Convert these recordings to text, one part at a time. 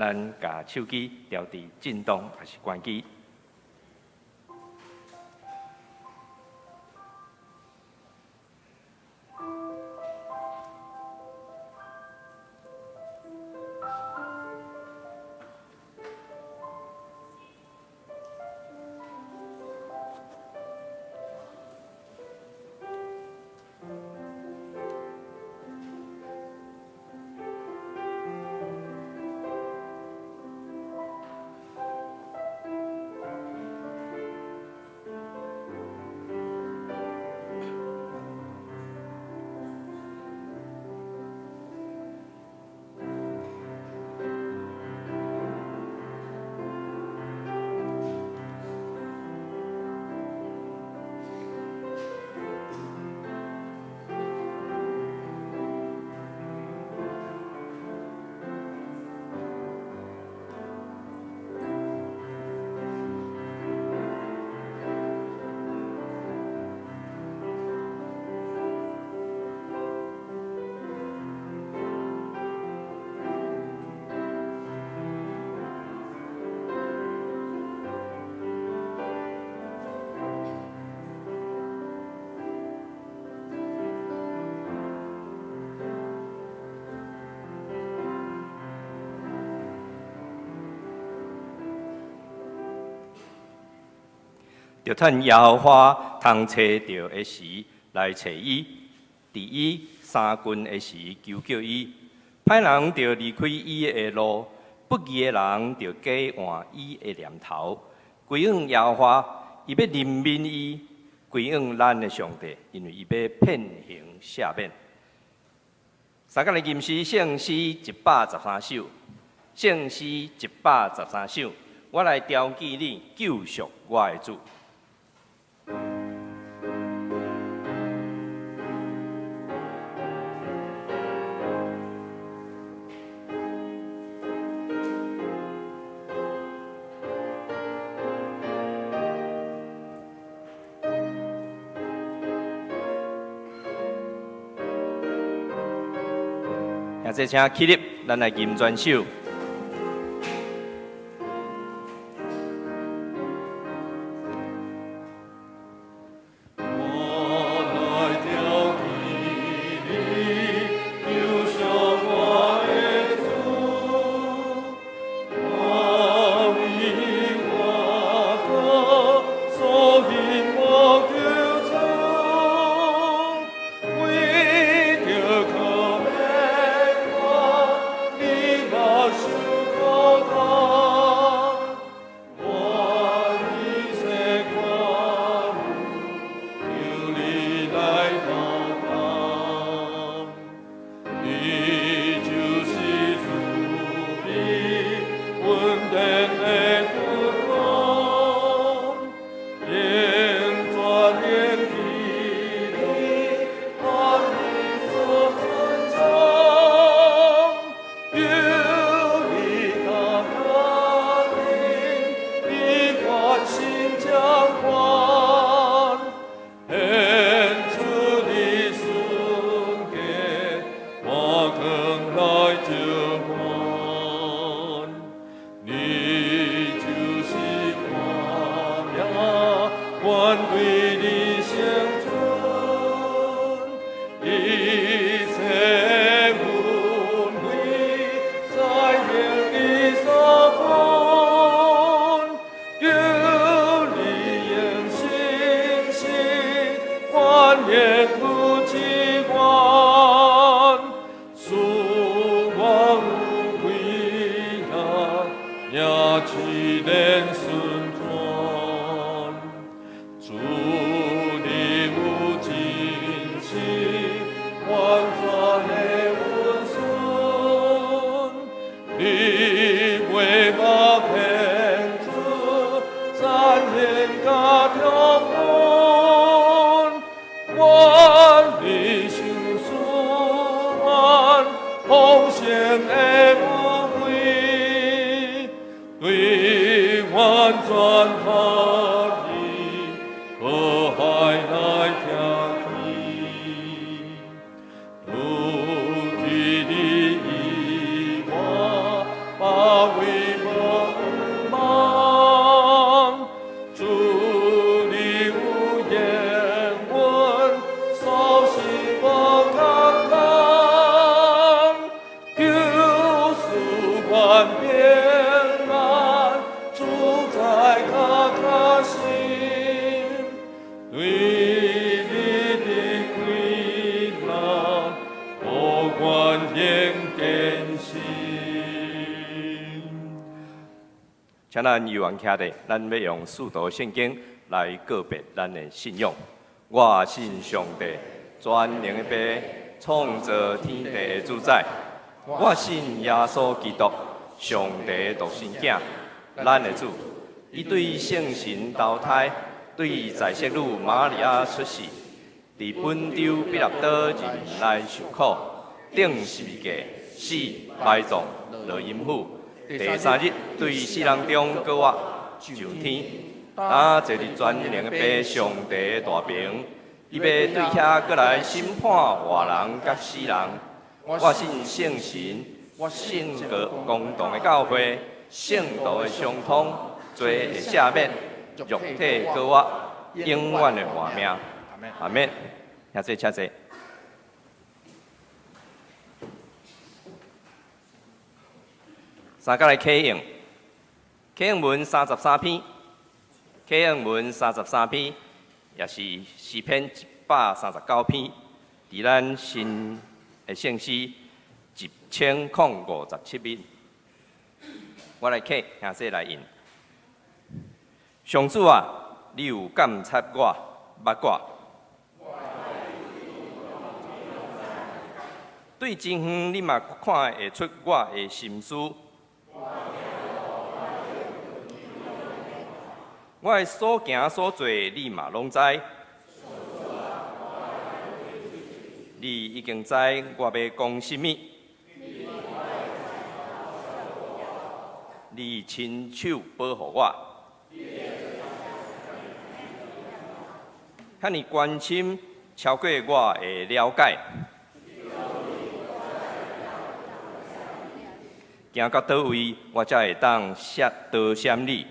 咱把手机调至震动还是关机。着趁耶和华通找着的时来找伊，伫伊三军的时求救伊。歹人着离开伊的路，不义的人着假换伊的念头。归向耶和华，伊要怜悯伊；归向咱的上帝，因为伊要遍行赦免。三角的吟诗圣诗113首，圣诗113首，我来调记你，救赎我的主。现在请起立，咱来吟全首。把我为茫茫，主你无言问，扫息我看看，救赎万变难，主在卡卡心，对你的归难，我观念更新。请咱议员徛地，咱要用四道圣经来告别咱的信仰。我信上帝，全能的爸，创造天地的主宰。我信耶稣基督，上帝独生囝，咱的主。伊对圣神投胎，对在世女玛利亚出世，伫本州彼拉多人来受苦，顶十字架，死埋葬落阴府。第三日，对死人中搁活上天，坐伫全能的爸上帝的大屏，伊要对遐搁来审判活人甲死人。我信圣神，信公堂的教会，圣道的相通，罪的赦免，肉体搁活，永远的活命。阿免，请坐，请坐。三甲来启用。启用文33篇，启用文33篇，也是诗篇139篇，伫咱新的圣诗1057篇。我来启，请说来引。上主啊，你有监察我、捌我，对前方你嘛看会出我的心思。我的所行所做，你嘛拢知。你已经知我要讲什么。你亲手保护我。遐尼关心，超过我的了解。行到倒位，我才会当多闪你。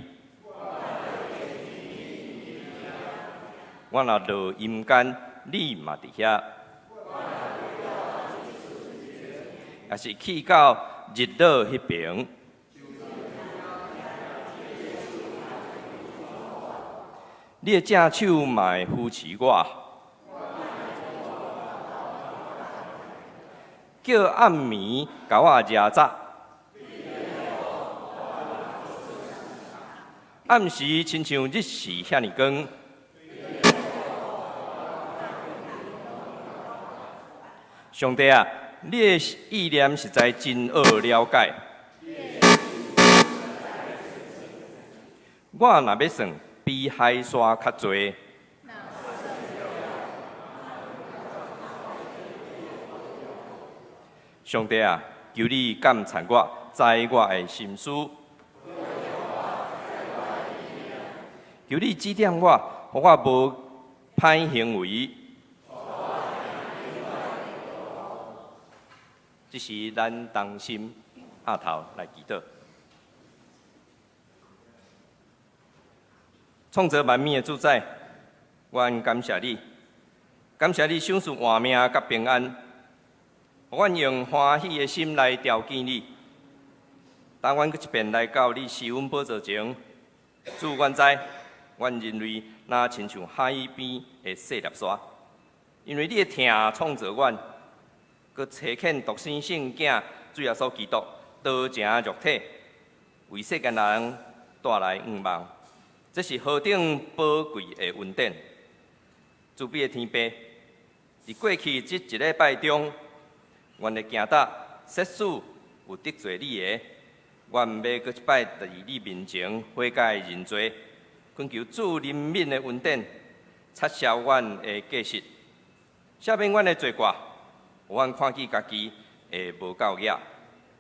我若落阴间，你嘛伫遐；也是去到日落迄边，你的正手嘛会扶持我，叫暗暝甲我惹早。暗时亲像日时遐尼光。上帝啊，你的意念实在真好了解。我若要算，比海沙较多。上帝啊，求你监察我，知我的心思。求你指点我，互我无歹行为。这是咱同心压头来祈祷。创造万物的主宰，阮感谢你，感谢你赏赐活命甲平安，互阮用欢喜的心来朝见你。当阮搁一遍来到你施恩宝座前，主阮知，阮人类若亲像海边的细粒沙，因为你的疼创造阮。佮差遣独生圣囝主耶稣基督道成肉体，为世间人带来愿望。这是何等宝贵的恩典！慈悲的天父，伫过去这一礼拜中，阮的行踏设施有得罪你的，阮要搁一摆伫你面前悔改认罪，恳求主怜悯的恩典，撤销阮的过失，赦免阮的罪过。有阮看见家己会无够野，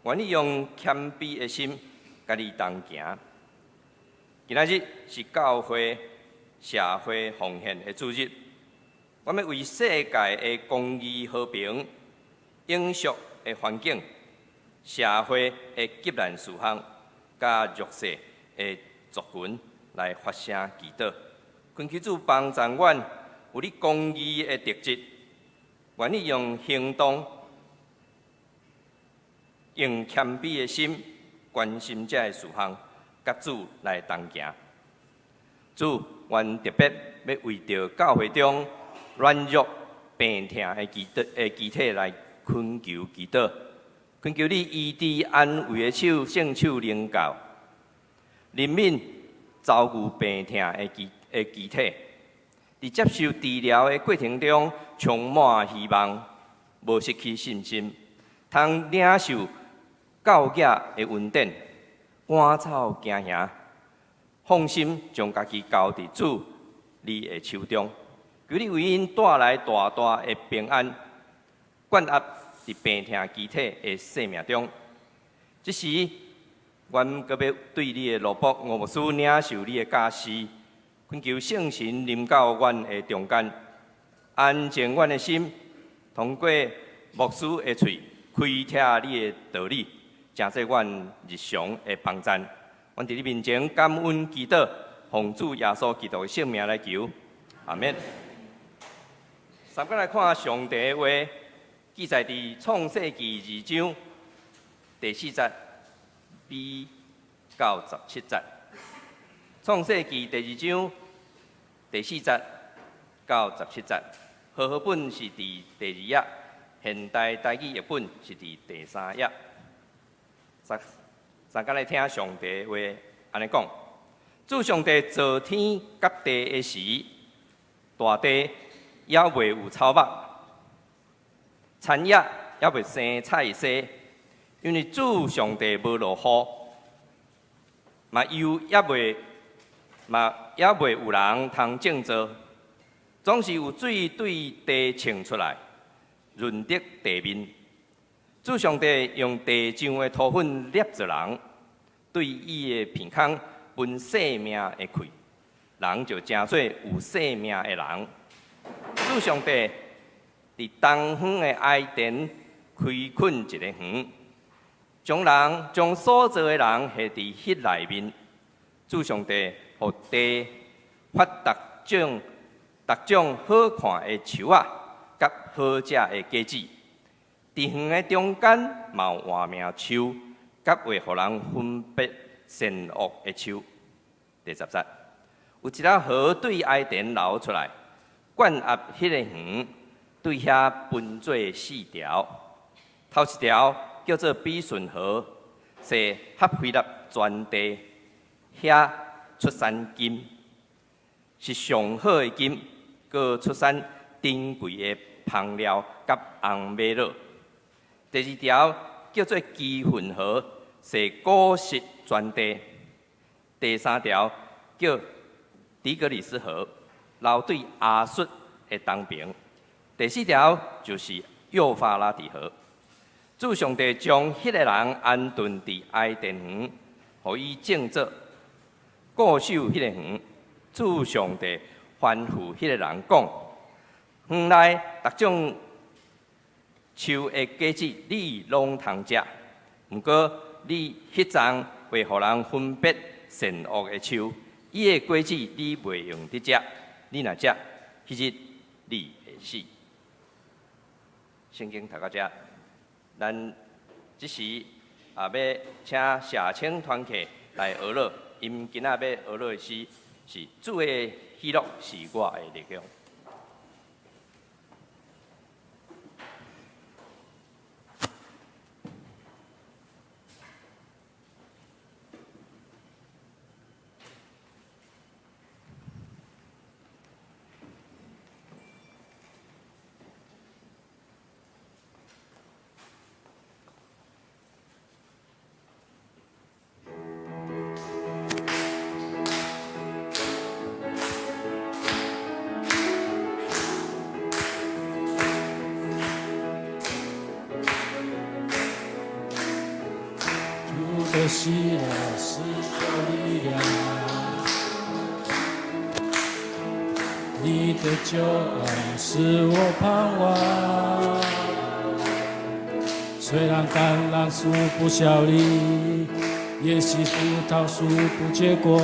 愿意用谦卑的心甲你同行。今仔日是教会、社会奉献的主日，我们为世界的公义、和平、永续的环境、社会的急难事项，甲弱势的族群来发声祈祷。恳求主帮助阮有你公义的特质，愿意用行动、用谦卑的心关心这个事项，甲主来同行。主，愿特别要为着教会中软弱、病痛的肢体来恳求祈祷，恳求你医治安慰的手，圣手能教，怜悯遭遇病痛的肢体，伫接受治疗的过程中充满希望，无失去信心，通领受教育的恩典，赶走惊吓。放心，将家己交伫主你的手中，求你为因带来大大的平安，管压伫病痛肢体的生命中。这时，阮阁要对你的罗卜吴牧师领受你的教示，恳求圣神临到阮的中间，安静阮的心，通过牧师的嘴开拓你的道理，成做阮日常的帮赞。阮伫你面前感恩祈祷，奉主耶稣基督的圣名来求，阿免。三个来看上帝的话，记载伫创世纪2章第4节，B 到17节。创世纪第2章第4节到17节，和合本是伫第2页，现代台语译本是伫第3页。三个来听上帝的话，安尼讲：主上帝造天甲地的时，大地也未有草木，田野也未生菜色，因为主上帝无落雨，也未有人通种植，总是有水对地冲出来，润泽地面。主上帝用地上的土粉捏着人，对伊的鼻孔分生命的气，人就成做有生命的人。主上帝伫东方的爱田开垦一个园，将所造的人下伫迄内面。主上帝予地发逐种好看的树仔，甲好食的果子。伫园的中间嘛有换名树，甲会互人分别善恶的树。第10节，有一粒河对爱田流出来，灌压迄个园，对遐分做4条。头一条叫做比顺河，是合菲立全地，遐出产金，是上好的金，佮出产珍贵的香料甲红玛瑙。第2条叫做基混河，是果实全地。第3条叫底格里斯河，流对亚述的东边。第4条就是幼发拉底河。主上帝将迄个人安顿伫爱甸园，予伊种植，固守迄个园。主上帝吩咐迄个人讲：园内逐种树的果子，你拢通食。毋过你迄丛会互人分别善恶的树，伊的果子你袂用得食。你若食，迄日你会死。圣经读到遮，咱即时也要请社青团契来学乐，因今仔要学乐的诗是主的喜乐是我的力量。的喜乐是我力量，你的救恩是我盼望。虽然橄榄树不效力，也许葡萄树不结果，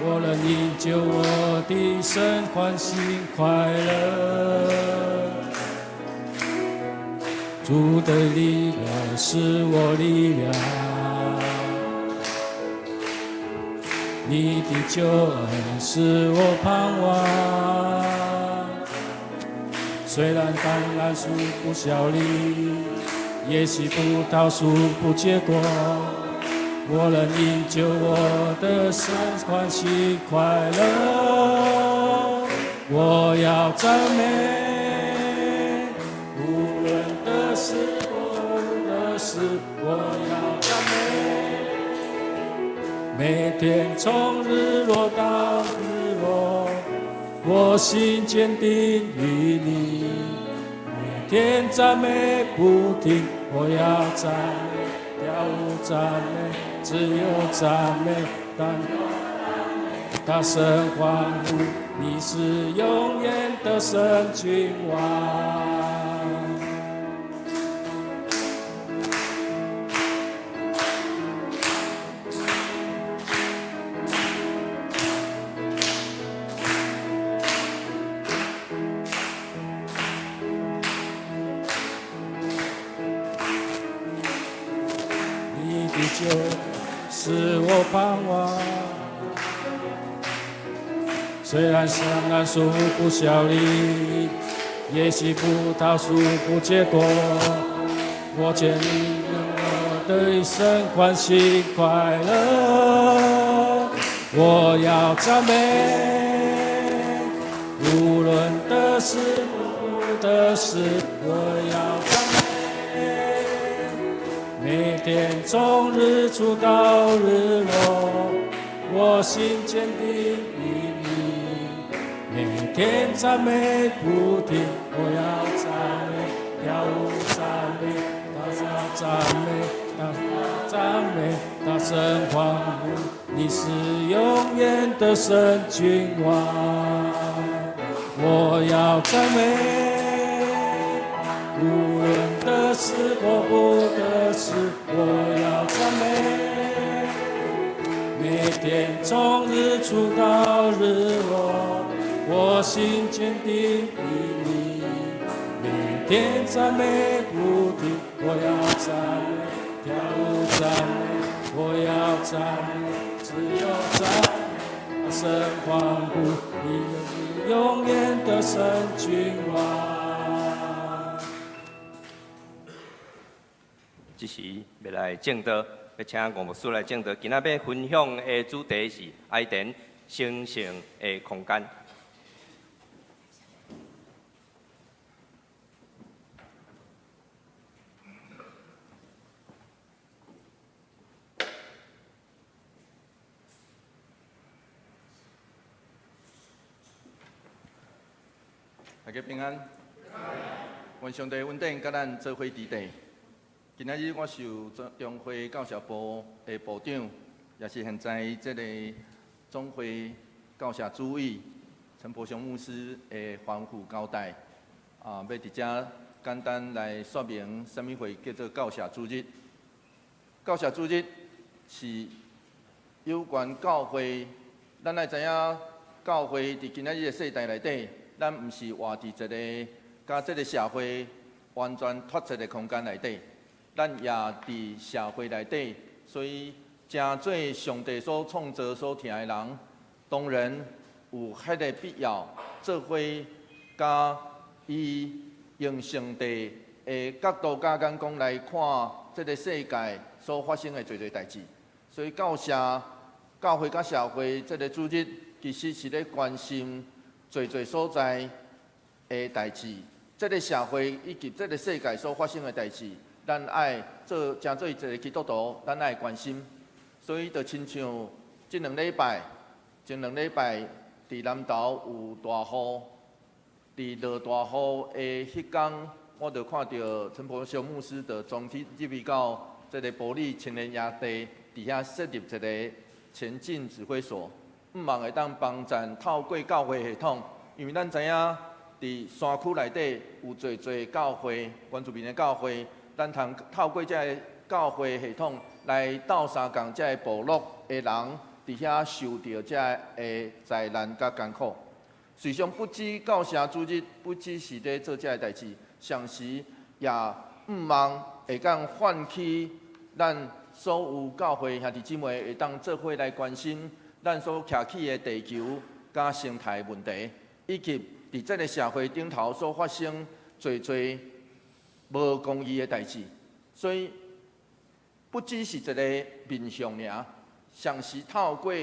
我能营救我的神欢喜快乐。主的力量是我力量，你的救恩是我盼望。虽然橄榄树不效力，也许葡萄树不结果，我能营救我的神欢喜快乐。我要赞美，无论得失或得失，我要赞美。每天从日落到日落，我心坚定于你。每天赞美不停，我要赞美，跳舞赞美，只有赞美，大声欢呼，你是永远的神君王。你的救是我盼望。虽然橄榄树不效力，也许葡萄树不结果，我见你我的一生欢喜快乐。我要赞美，无论得失不得失，我要赞美。每天从日出到日落，我心坚定于你。每天赞美不停，我要赞美，跳舞赞美，大家赞美，大家赞美，大声欢呼，你是永远的神君王。我要赞美，无论得失或不得失，我要赞美。每天从日出到日落，我心坚定于你。每天赞美不停，我要赞美，跳舞赞美，我要赞美，只有赞美，大声欢呼，你是永远的神君王。这时要来正道，要请吴牧师来正道。今仔要分享的主题是爱神生成的空间。大家平安。愿上帝稳定，甲咱做伙伫地。今仔日我受中会教社部的部长，也是现在这个总会教社主委陈柏雄牧师的吩咐交代，要伫遮简单来说明什么会叫做教社主日。教社主日是有关教会，咱来知影教会伫今仔日的世代内底。咱毋是活伫一个甲即个社会完全脱节的空间内底，咱也伫社会内底，所以诚做上帝所创造、所疼的人，当然有迄个必要做伙甲以用上帝的角度甲眼光来看即个世界所发生的侪侪代志。所以教会甲社会即个主日，其实是咧关心。侪所在的代志，这个社会以及这个世界所发生的代志，咱爱做一个基督徒，咱爱关心。所以就亲像前两礼拜伫南投有大雨，伫落大雨的迄天，我就看到陈柏雄牧师就总体入去到这个玻璃青年野地底下设立一个前进指挥所。毋望会当帮咱透过教会系统，因为咱知影伫山区内底有侪教会，原住民的教会，咱通透过这个教会系统来斗相共这个部落的人，伫遐受到这个灾难甲艰苦。随上不止教社主日，不只是咧做这个代志，上时也毋望会当唤起咱所有教会兄弟姊妹会当做伙来关心咱所徛起的地球甲生态问题，以及伫这个社会顶头所发生侪无公义的代志。所以，不只是一个面向尔，上是透过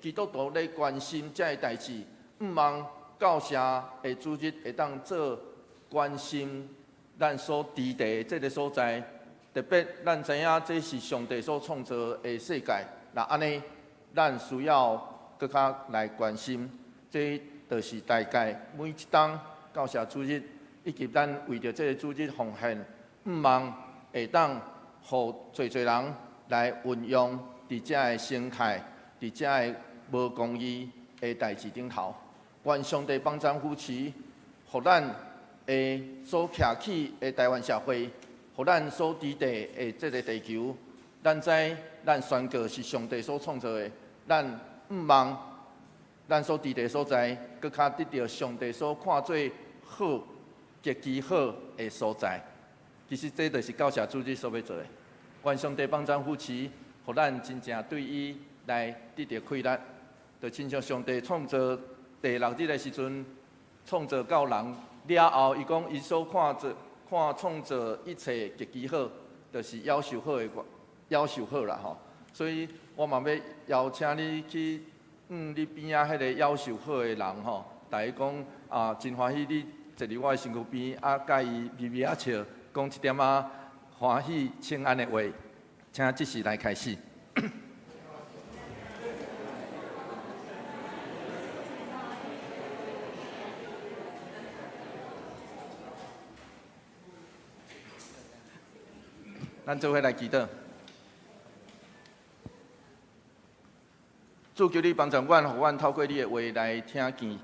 基督徒来关心这个代志，毋望教社的主日会当做关心咱所伫地的这个所在。特别，咱知影这是上帝所创造的世界，那安尼，咱需要搁较来关心。这就是大概每一档教社主日，以及咱为着这个主日奉献，毋望会当互侪人来运用伫遮个生态，伫遮个无公义的代志顶头。愿上帝帮咱扶持，互咱的所徛起的台湾社会。互咱所伫地的这个地球，咱知咱宣告是上帝所创造的，咱毋望咱所伫地所在，搁较得到上帝所看做好、极其好的所在。其实这就是教社主日所要做的。愿上帝帮咱扶持，互咱真正对伊来得到快乐。就亲像上帝创造第6日的时阵，创造到人了后，伊讲伊所看创造一切极其好，就是夭寿好的夭寿好啦吼。所以我嘛要邀请你去你边仔迄个夭寿好的人吼，大家讲啊，真欢喜你坐伫我的身躯边，啊，甲伊微微啊笑，讲一点啊欢喜请安的话，请即时来开始。咱做伙来祈祷。主求你帮助阮，互阮透过你的话来听见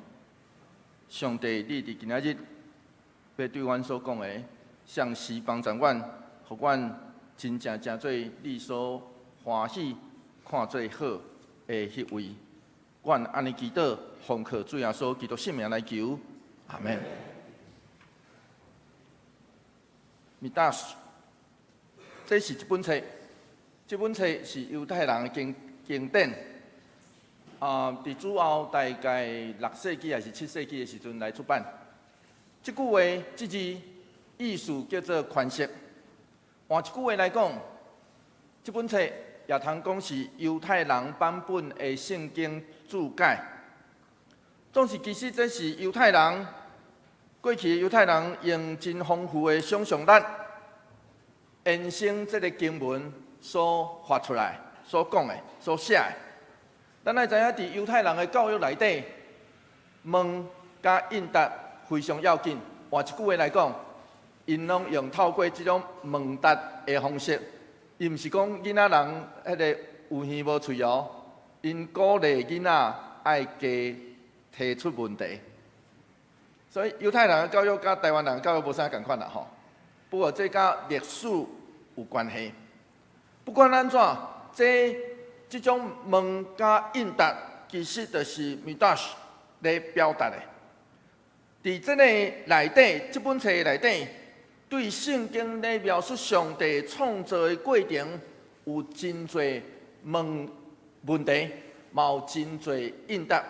上帝你伫今仔日要对阮所讲的，详细帮助阮，互阮真正做你所欢喜、看做好的迄位。阮安尼祈祷，奉靠主耶稣基督圣名来求，阿门。米达斯。这是一本册，这本册是犹太人的经典。伫主后大概6世纪还是7世纪的时阵来出版。这句话，这字意思叫做宽恕。换一句话来讲，这本册也通讲是犹太人版本的圣经注解。总是其实这是犹太人过去的犹太人用真丰富的想象力。延伸这个经文所发出来、所讲的、所写的，咱爱知影，伫犹太人的教育内底，问甲应答非常要紧。换一句话来讲，因拢用透过这种问答的方式，伊毋是讲囡仔人迄个有耳无喙哦，因鼓励囡仔爱加提出问题。所以犹太人的教育甲台湾人的教育无啥共款啦吼。不过这甲历史有关系。不管安怎，这种问甲应答，其实就是米达斯来表达的。伫这个内底，这本册内底，对圣经来描述上帝创造的过程，有真侪问题，嘛有真侪应答。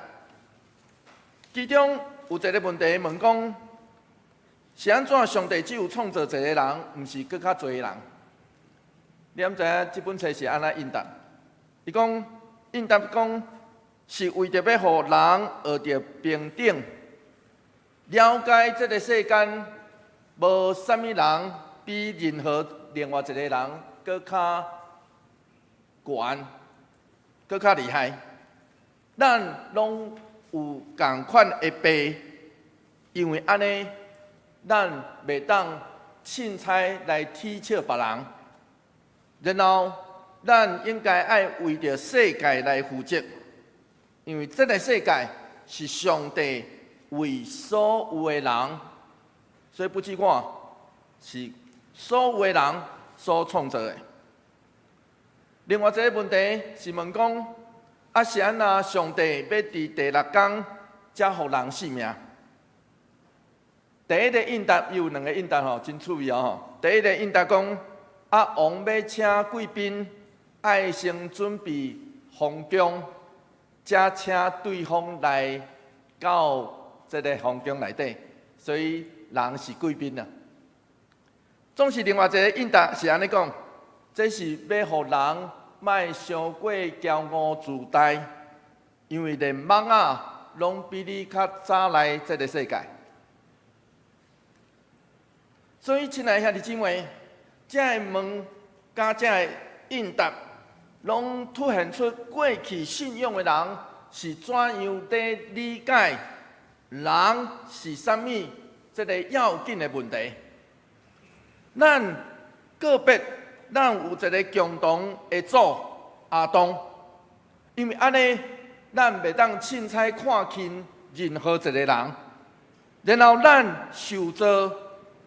其中有一个问题问讲。是安怎？上帝只有创造一个人，毋是搁较侪人？你毋知影这本册是安怎应答？伊讲应答讲是为着要互人学着平等，了解这个世间无啥物人比任何另外一个人搁较悬、搁较厉害。咱拢有共款的病，因为安尼。咱袂当凊彩来踢笑别人，然后咱应该爱为着世界来负责，因为这个世界是上帝为所有的人，所以不只我是所有的人所创造的。另外一个问题是问讲，啊是安那上帝要伫第6天才互人性命？第一个应答有2个应答吼，真趣味哦。第一个应答讲，啊王要请贵宾，爱先准备皇宫，才请对方来到这个皇宫内底，所以人是贵宾啊。总是另外一个应答是安尼讲，这是要互人莫伤过骄傲自大，因为连蠓仔拢比你较早来这个世界。所以，亲爱的兄弟姊妹，这个问甲这个应答，拢凸显出过去信仰的人是怎样在理解人是啥物这个要紧的问题。咱个别，咱有一个共同的主亚当，因为安尼，咱袂当凊彩看轻任何一个人，然后咱受造。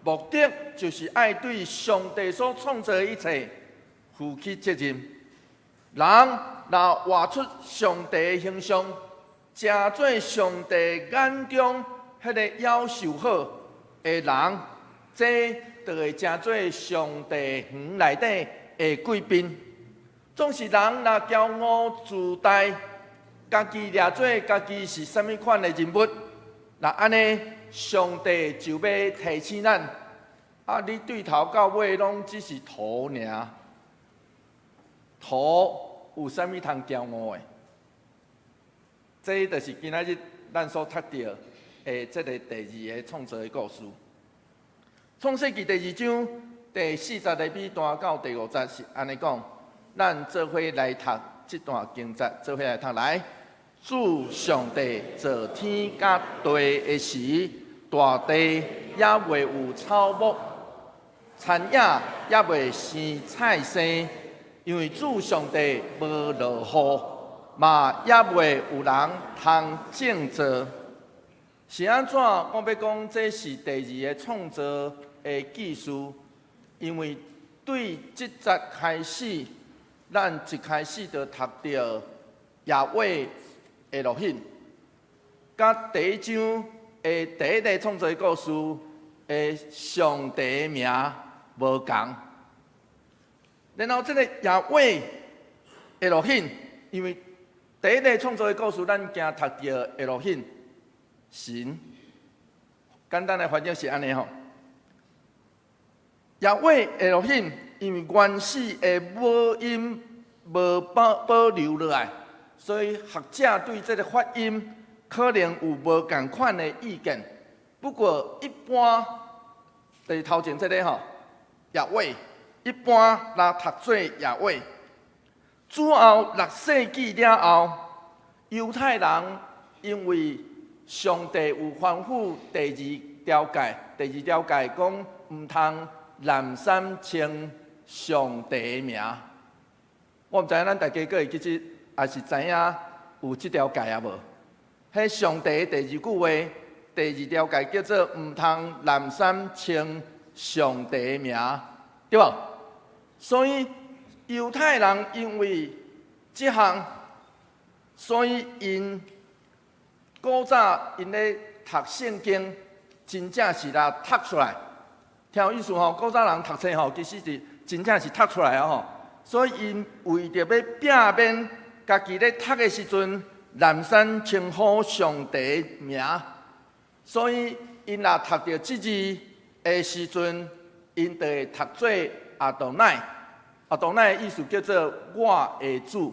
目的就是爱对上帝所创造的一切负起责任。人若活出上帝的形象，成做上帝眼中迄个要求好的人，这就会成做上帝园内底的贵宾。总是人若骄傲自大，家己掠做家己是啥物款的人物，那安尼。上帝就要提醒咱，啊！你对头到尾拢只是土尔，土有啥物通骄傲的？这就是今仔日咱所读到的这个第2个创造的故事。创世纪第2章第40个笔段到第5节是安尼讲，咱做伙来读这段经节，做伙来读来。主上帝造天甲地的时，大地也袂有草木，田野也袂生菜生，因为主上帝无落雨，嘛也袂有人通种植。是安怎？我要讲这是第2个创造的技术，因为对这节开始，咱一开始就读到耶和华的路线，甲第1章的第1个创造的故事的上帝的名无同。然后这个耶和华的路线，因为第1个创造的故事，咱惊读到的路线神。简单的翻译是安尼吼，耶和华的路线，因为原始的母音无保留落来。所以学者对这个发音可能有无同款的意见，不过一般就是头前这个吼，耶和华一般若读做耶和华。主后6世纪了后，犹太人因为上帝有吩咐第2条诫，第2条诫讲唔通滥觞称上帝的名。我唔知影咱大家阁会记得。也是知影有这条诫啊无？迄上帝的第2句话，第2条诫叫做唔通滥觞称上帝的名，对无？所以犹太人因为这项，所以因古早因咧读圣经，真正是啦读出来。听有意思吼，古早人读册吼，其实是真正是读出来啊吼。所以因为着要避免。家己咧读的时阵，滥觞称呼上帝的名，所以因若读到这字的时阵，因就会读做阿多乃。阿多乃的意思叫做我的主，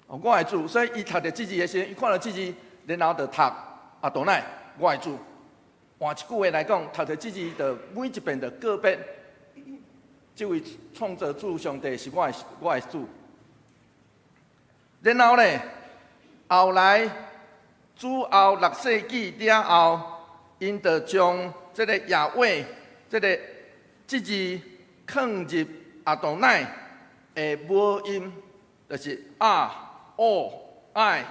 我的主。所以伊读到这字的时阵，伊看到这字，然后就读阿多乃，我的主。换一句话来讲，读到这字，就每一遍就个别，这位创造主上帝是我的主。然后呢，后来主后6世纪了后，因就将这个耶和华这个字放入阿多乃的母音，就是I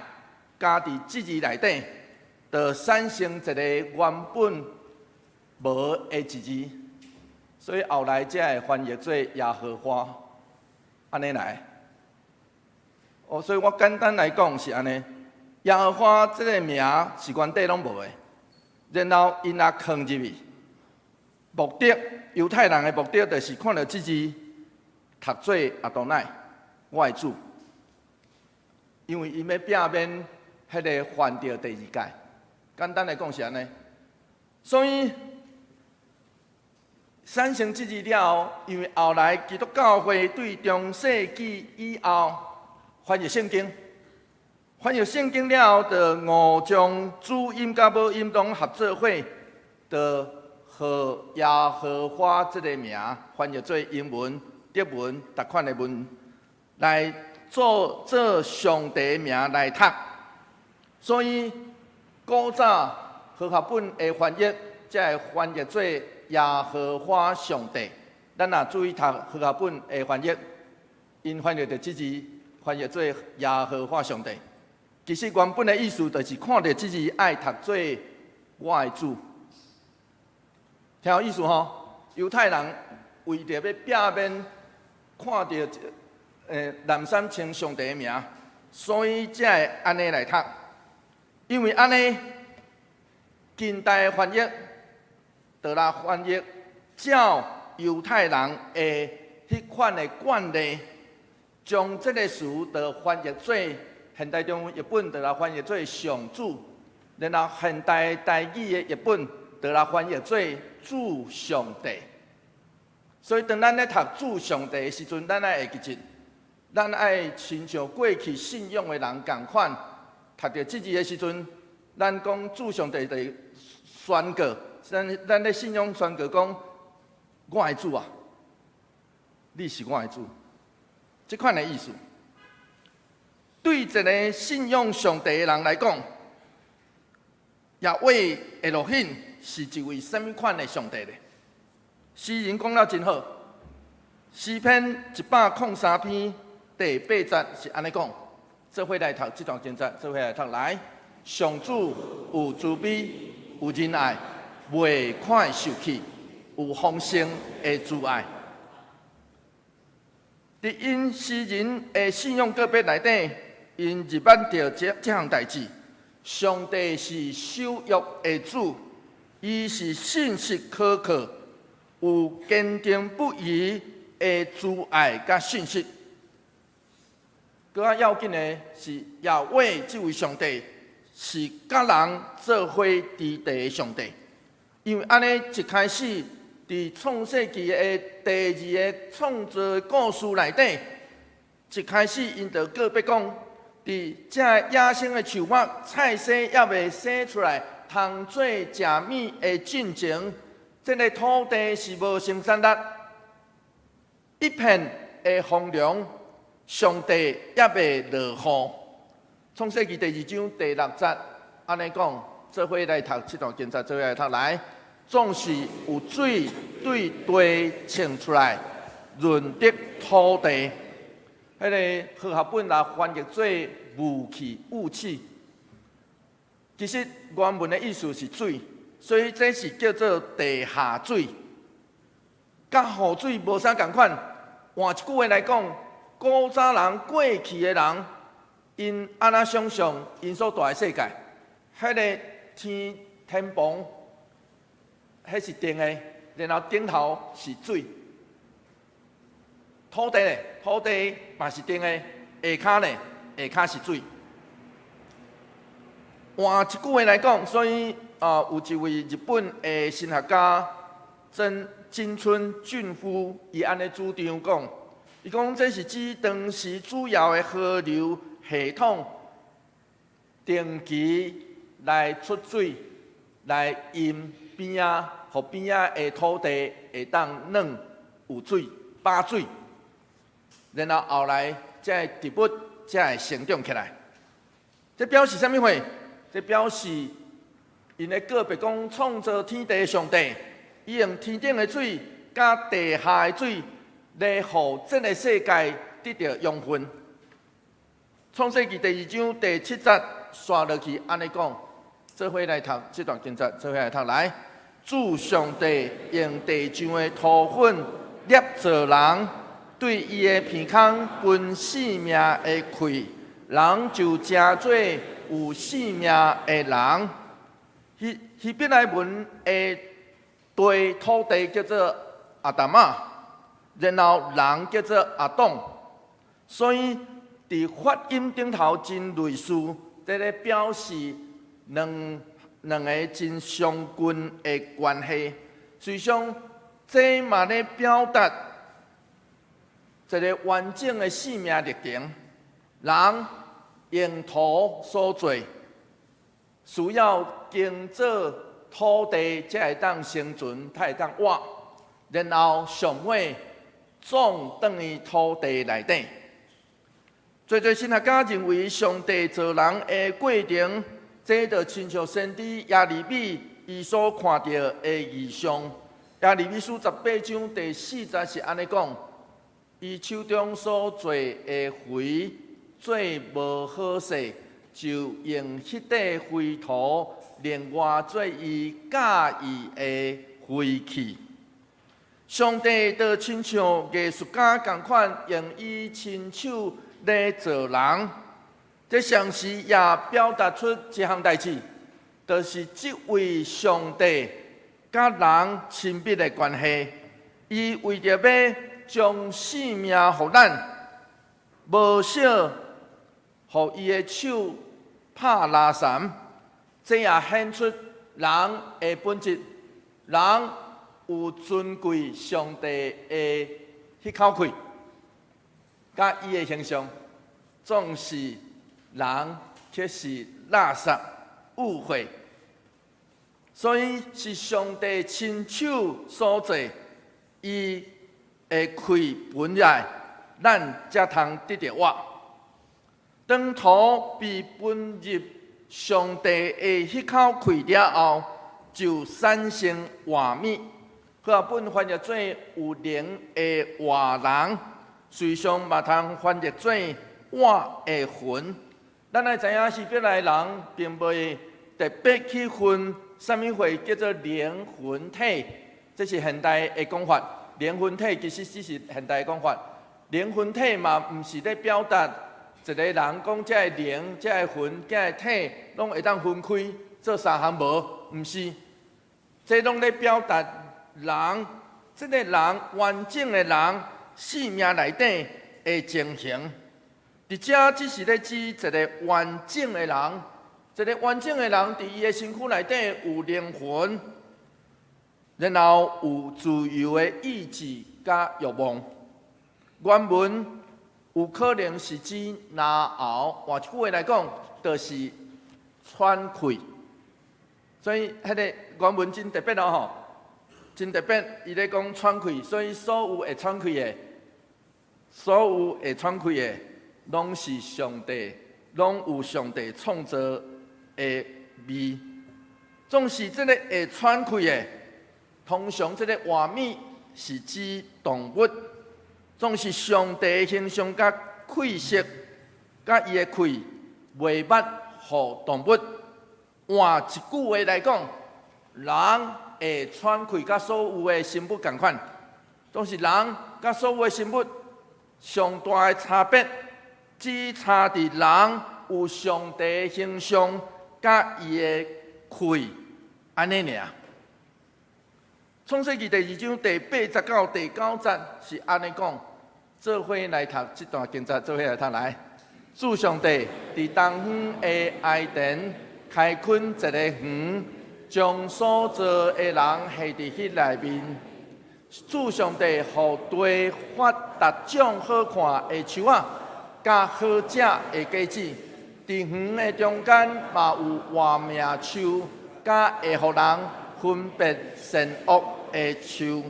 加伫这字内底，就产生一个原本无的一字，所以后来才会翻译做耶和华。安尼来。所以我简单来讲是安尼。耶和华这个名是原底拢无的，然后因也藏入去。目的，犹太人的目的就是看到这字读做阿多乃，我的主，因为伊要避免迄个犯到第二届。简单来讲是安尼。所以产生这字了后，因为后来基督教会对中世纪以后翻译圣经。翻译圣经了后，就误将主音甲母音拢合做伙，就和耶和华这个名翻译做英文、德文逐款的文来做上帝名来读。所以古早和合本的翻译，才会翻译做耶和华上帝。咱若注意读和合本的翻译，因翻译着这字，翻译做耶和华上帝。其实原本的意思就是看到这字爱读做我的主，听有意思吼？犹太人为着要避免看到南山称上帝的名，所以才会安尼来读。因为安尼近代的翻译，就来翻译照犹太人的迄款的惯例，将这个词就翻译做。现代中译本就来翻译做上主，然后现代台语的译本就来翻译做主上帝。所以当咱咧读主上帝的时阵，咱爱会记住，咱爱亲像过去信仰的人共款，读到这字的时阵，咱讲主上帝就宣告，咱咧信仰宣告讲，我的主啊，你是我的主，这款的意思。对一个信仰上帝的人来讲，耶和华的路hin是一位什么款的上帝呢？诗人讲了真好，诗篇103篇第8节是安尼讲，做伙来读这段经节，做伙来读来。上主有慈悲，有仁爱，袂快受气，有丰盛的慈爱。伫因诗人的信仰个别内底。因入眼到这项代志，上帝是守约的主，伊是信实可靠、有坚定不移的慈爱甲信息。更较要紧的是，耶和华这位上帝是甲人做伙伫地的上帝，因为安尼一开始伫创世纪的第2个创造故事内底，一开始因就个别讲。伫这野生的树木、菜色也未生出来，通做食米的进前，这个土地是无生产力，一片的荒凉，上帝也未落雨。创世纪第2章第6节，安尼讲，做伙来读这段经节，做伙来读来，总是有水对地冲出来，润得土地。迄个和合本来翻译做雾气，其实原文的意思是水，所以这是叫做地下水，甲雨水无啥共款。换一句话来讲，古早人过去的人，因安那想象因所住的世界，迄个天棚，迄是定的，然后顶头是水。土地咧，土地嘛是定的，下骹咧，下骹是水。换一句话来讲，所以有一位日本的神学家金村俊夫，伊安尼主张讲，伊讲这是指当时主要的河流系统定期来出水，来因边仔，互边仔的土地会当软有水、把水。然后后来才会植物才会成长起来。这表示什么话？这表示因的个别讲创造天地的上帝，伊用天顶的水甲地下的水来互这个世界得到养分。创世纪第2章第7节刷落去，安尼讲，做伙来读这段经节，做伙来读来。主上帝用地上的土粉捏造人。对伊的鼻孔分性命的气，人就真做有性命的人。希伯来文的对土地叫做阿达玛，然后人叫做阿当，所以伫发音顶头真类似，这个表示两个真相近的关系。实际上，这嘛咧表达一个完整的生命历程。人用土所做，需要经做土地才会当生存，才会当活，然后上尾种转于土地内底。最神学家认为，上帝造人的过程，这就亲像先知耶利米伊所看到的异象。耶利米书18章第4节是安尼讲：伊手中所做的肥做无好势，就用迄块灰土另外做伊介意的灰器。上帝就亲像艺术家同款，用伊亲手来造人。这同时也表达出一项代志，就是这位上帝甲人亲密的关系。伊为着要将生命予咱，无少互伊的手拍拉绳，这也显出人的本质。人有尊贵上帝的迄口气，甲伊的形象，总是人却是垃圾污秽，所以是上帝亲手所做，伊的气本来，咱才通得到活。当土被分入上帝的迄口气了后，就产生活物。课本翻译做有灵的活人，随上嘛通翻译做活的魂。咱要知影，希伯来人并未特别去分什么会叫做灵魂体，这是现代的讲法。灵魂体其实只是现代的讲法。灵魂体嘛，毋是咧表达一个人讲这个灵、这个魂、这个体，拢会当分开做三项无，毋是。这拢咧表达人，这个人完整的人生命内底的情形。伫遮只是咧指一个完整的人，一个完整的人伫伊的身躯内底有灵魂，然后有自由的意志甲欲望。原文有可能是指拿喉，换一句话来讲，就是喘气。所以迄个原文真特别哦吼，真特别，伊咧讲喘气，所以所有会喘气的，所有会喘气的，拢是上帝，拢有上帝创造的美。总是这个会喘气的，通常这个活物是指动物。总是上帝的形象甲气息，甲伊的气袂捌互动物。换一句话来讲，人会喘气，甲所有的生物同款，都是人甲所有的生物上大的差别，只差伫人有上帝的形象，甲伊的气安尼尔。创世纪第2章第8节到第9节是安尼讲，做伙来读这段经节，做伙来读来。主上帝伫东方的爱殿开垦一个园，将所造的人下伫迄内面。主上帝互地发达种好看的树仔，甲好食的果子。伫园的中间嘛有活命树，甲会互人分别善恶的树。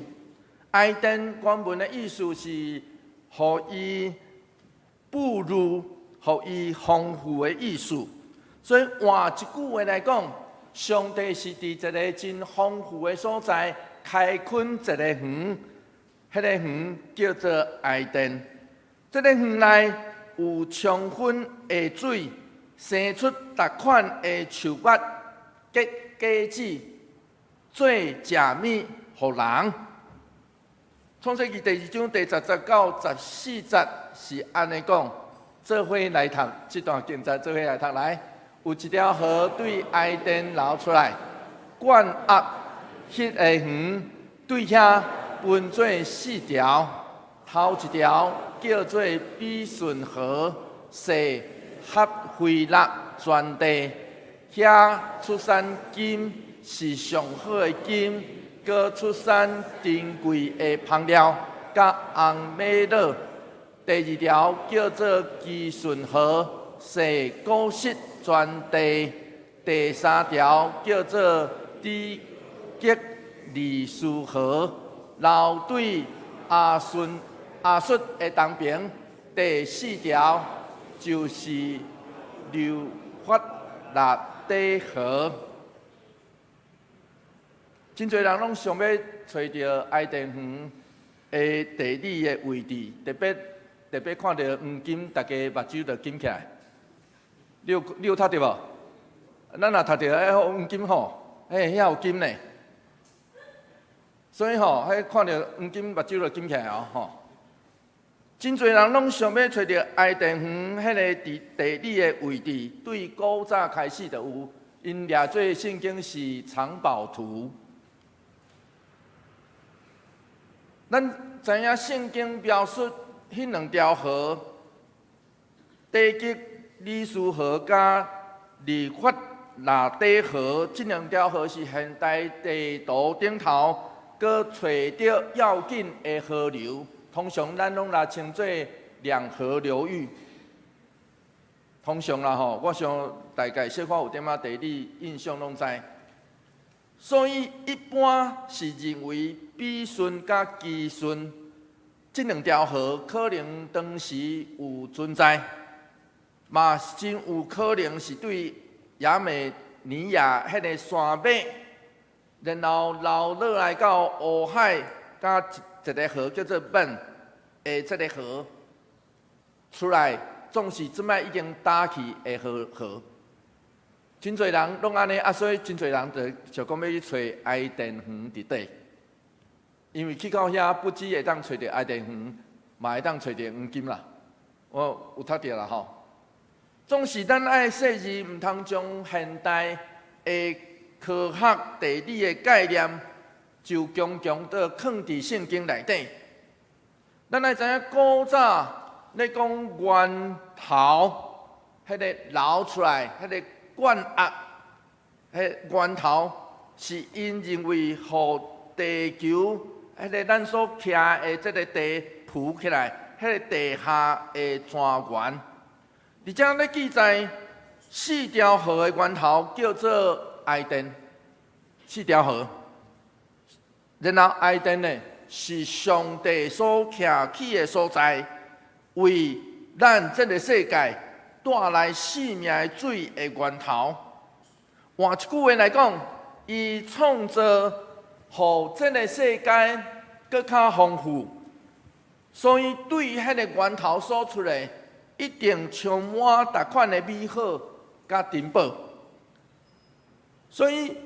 爱殿原文的意思是，互伊步入，互伊丰富的意思。所以换一句话来讲，上帝是伫一个真丰富的所在开垦一个园，迄个园叫做爱殿。这个园内有充分的水，生出各款的树木、结果子，做食物予人。创世纪第2章第10到14节是安尼讲，做伙来读这段经节，做伙来读来。有一条河对埃甸流出来，灌压迄个园，对遐分做4条，头一条叫做比顺河，是合菲勒全地，遐出产金是上好的金，搁出产珍贵的香料，甲红玛瑙。第2条叫做基顺河，是果实全地。第3条叫做底吉利斯河，流对亚述的东边。第4条就是流法勒底河。真侪人拢想要找到埃甸园的地理的位置，特别看到黄金，大家目睭就金起来。你有读到无？咱若读到黄金吼，遐有金呢。所以吼，看到黄金，目睭就金起来哦吼。真侪人拢想要找到埃甸园迄个地理的位置，对古早开始就有，因掠做圣经是藏宝图。咱知影圣经描述迄2条河，底吉利斯河甲利法勒底河，这2条河是现代地图顶头搁找到要紧的河流，通常咱拢来称作两河流域。通常啦吼，我想大概小可有点仔地理印象拢知。所以一般是认为比顺甲基顺这2条河可能当时有存在，嘛真有可能是对亚美尼亚迄个山脉，然后流落来到乌海，甲一个河叫做本的这个河出来，总是即摆已经打去的河。真侪人拢安尼，所以真侪人就讲要去找埃甸园伫底，因为去到遐不止会当找到埃甸园，嘛会当找到黄金啦。我有读到啦吼。总是咱爱细字，毋通将现代的科学地理的概念，就强强地藏伫圣经内底。咱爱知影古早咧讲源头，迄个流出来，迄个灌压，迄源头是因认为互地球迄个咱所徛的这个地浮起来，迄个地下的泉源。而且咧记载4条河的源头叫做埃甸，4条河。然后埃甸呢是上帝所徛起的所在，为咱这个世界带来生命的水的源头。换一句话来讲，伊创造互这个世界更较丰富，所以对迄个源头所出的，一定充满逐款的美好甲珍宝。所以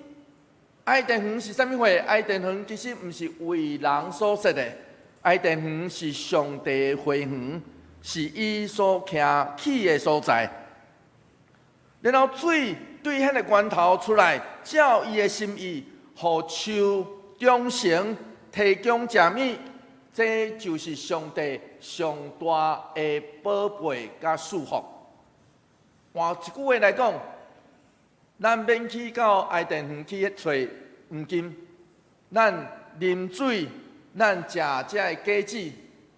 埃甸园是啥物货？埃甸园其实毋是为人所设的，埃甸园是上帝的花园，是伊所徛起的所在。然后水对迄个源头出来，照伊的心意，互树种成，提供食物，这就是上帝上大的宝贝甲祝福。换一句话来讲，咱免去到埃甸园去找黄金，咱啉水，咱食这的果子，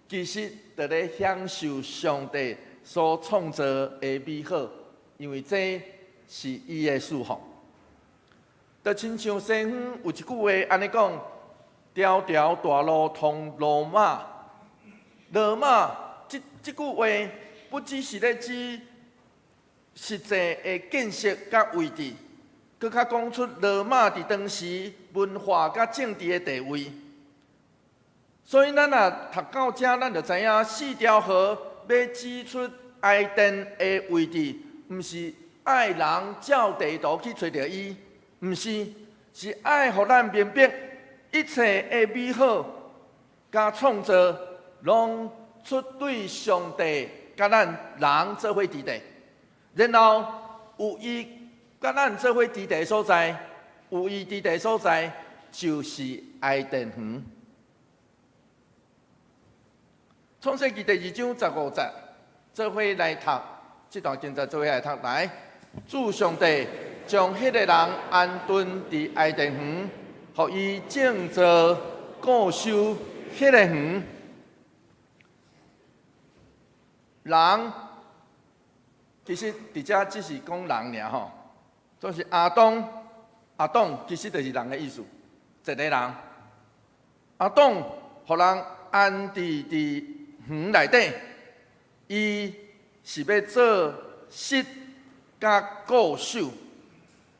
其实就咧享受上帝所创造的美好，因为这是伊的祝福。就亲像西方有一句话安尼讲：条条大路通罗马。罗马这句话不只是咧指实际的建设甲位置，更较讲出罗马伫当时文化甲政治的地位。所以咱若读到这，咱就知影4条河要指出埃甸的位置，毋是爱人照地图去找到伊，毋是，是爱互咱明白一切的美好，甲创造，拢出对上帝甲咱人做伙伫地，然后有伊甲咱做伙伫地的所在，有伊伫地所在，就是爱殿园。创世纪第2章15节，做伙来读这段经节，做伙来读来。主上帝将迄个人安顿伫爱殿园，互伊种植、固守迄个园。人其实伫遮只是讲人尔吼，就是亚当其实就是人的意思，一个人。亚当互人安置伫园内底，伊是要做室甲固守。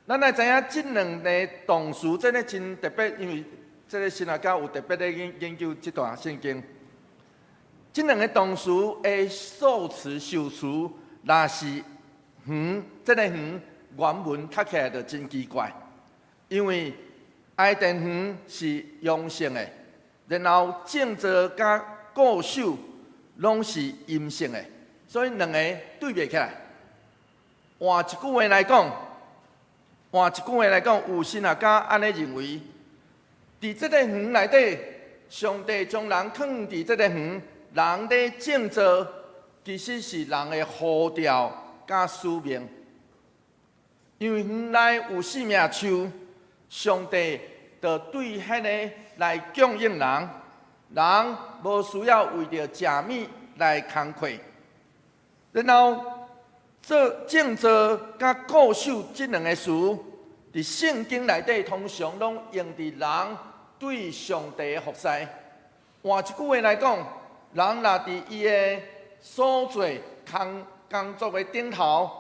咱来知影即两个动词，真诶真特别，因为即个神学家有特别咧研究即段圣经。即两个动词的受词、受词，若是园，即个园原文读起来就真奇怪，因为爱殿园是阳性的，然后种植甲固守拢是阴性的，所以两个对袂起来。换一句话来讲，有神学家安尼认为，伫即个园内底，上帝将人放伫即个园。人咧种植，其实是人的呼召甲使命。因为园内有生命树，上帝就对迄个来供应人，人无需要为着食物来工课。然后做种植甲固守即两个词，伫圣经内底通常拢用伫人对上帝的服侍。换一句话来讲，人若伫伊的所做工作的顶头，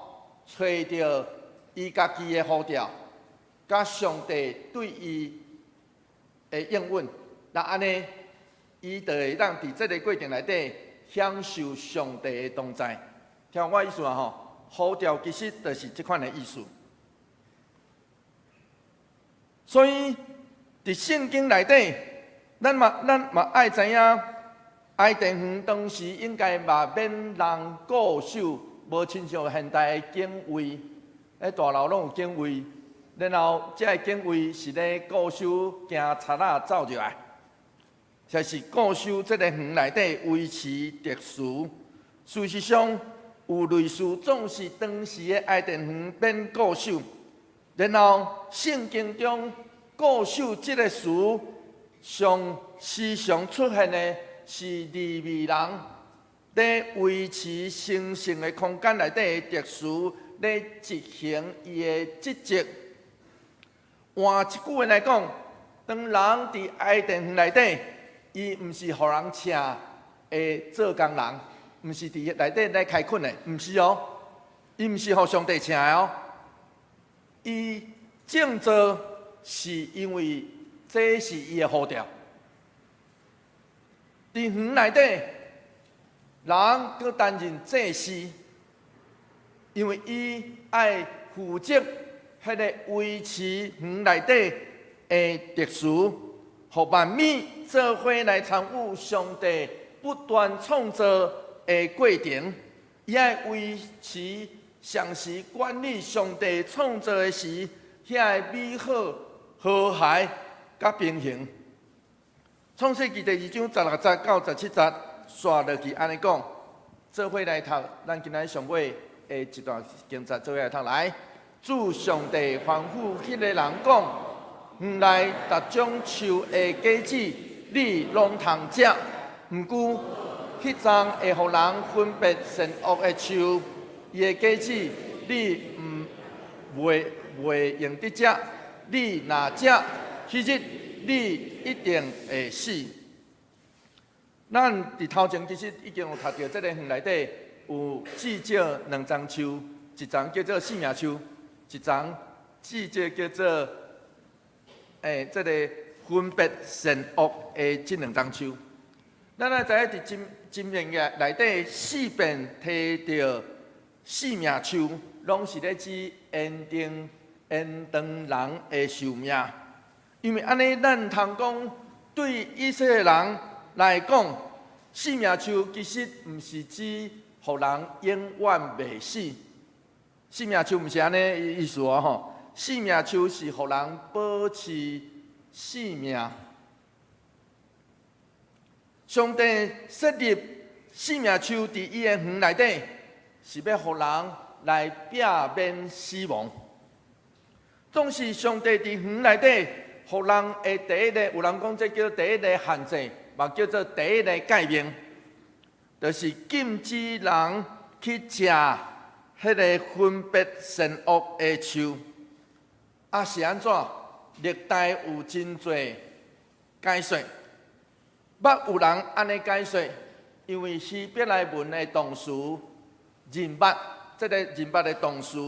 找到伊家己的呼召，甲上帝对伊的应允，那安尼，伊就会当伫这个过程内底享受上帝的同在。听我意思啊吼，呼召其实就是这款的意思。所以伫圣经内底，咱嘛爱知影。爱殿园当时应该嘛免人固守，无亲像现代的警卫，大楼拢有警卫，然后这个警卫是咧固守，惊贼仔走入来，就是固守这个园内底维持秩序。事实上，有类似总是当时的爱殿园免固守，然后圣经中固守这个词时常出现的。是利未人在维持神圣的空间内底的秩序，来执行伊的职责。换一句话来讲，当人伫爱殿园内底，伊毋是互人请的做工人，毋是伫内底来开垦的，毋是哦，伊毋是互上帝请的哦。伊种植是因为这是伊的呼召。伫园内底，人佮担任祭司，因为伊爱负责迄个维持园内底的秩序，互万物做伙来参与上帝不断创造的过程。伊爱维持常时管理上帝创造的时，遐个美好、和谐甲平衡。创世纪第2章16节到17节，刷落去安尼讲，做伙来读咱今仔上尾的一段经节，做伙来读来。主上帝吩咐迄个人讲：园内逐种树的果子，你拢通食，毋过迄丛会互人分别善恶的树，伊的果子你袂用得食，你若食，迄日你一定会死。咱伫头前其实已经有读到，这个园内底有至少2丛树，一丛叫做生命树，一丛至少叫做这个分别善恶的这2丛树。咱来知影伫箴言嘅内底4遍提到生命树，拢是咧指延长人的寿命。因为安尼，咱通讲对以色列人来讲，生命树其实毋是指互人永远袂死。生命树毋是安尼意思哦吼，生命树是互人保持性命。上帝设立生命树伫伊的园内底，是要互人来避免死亡。总是上帝伫园内底，互人的第一个，有人讲这叫第一个限制，嘛叫做第一个诫命，就是禁止人去食迄个分别善恶的树。啊是安怎？历代有真侪解说，捌有人安尼解说，因为希伯来文的动词“人捌”，这个“人捌”的动词，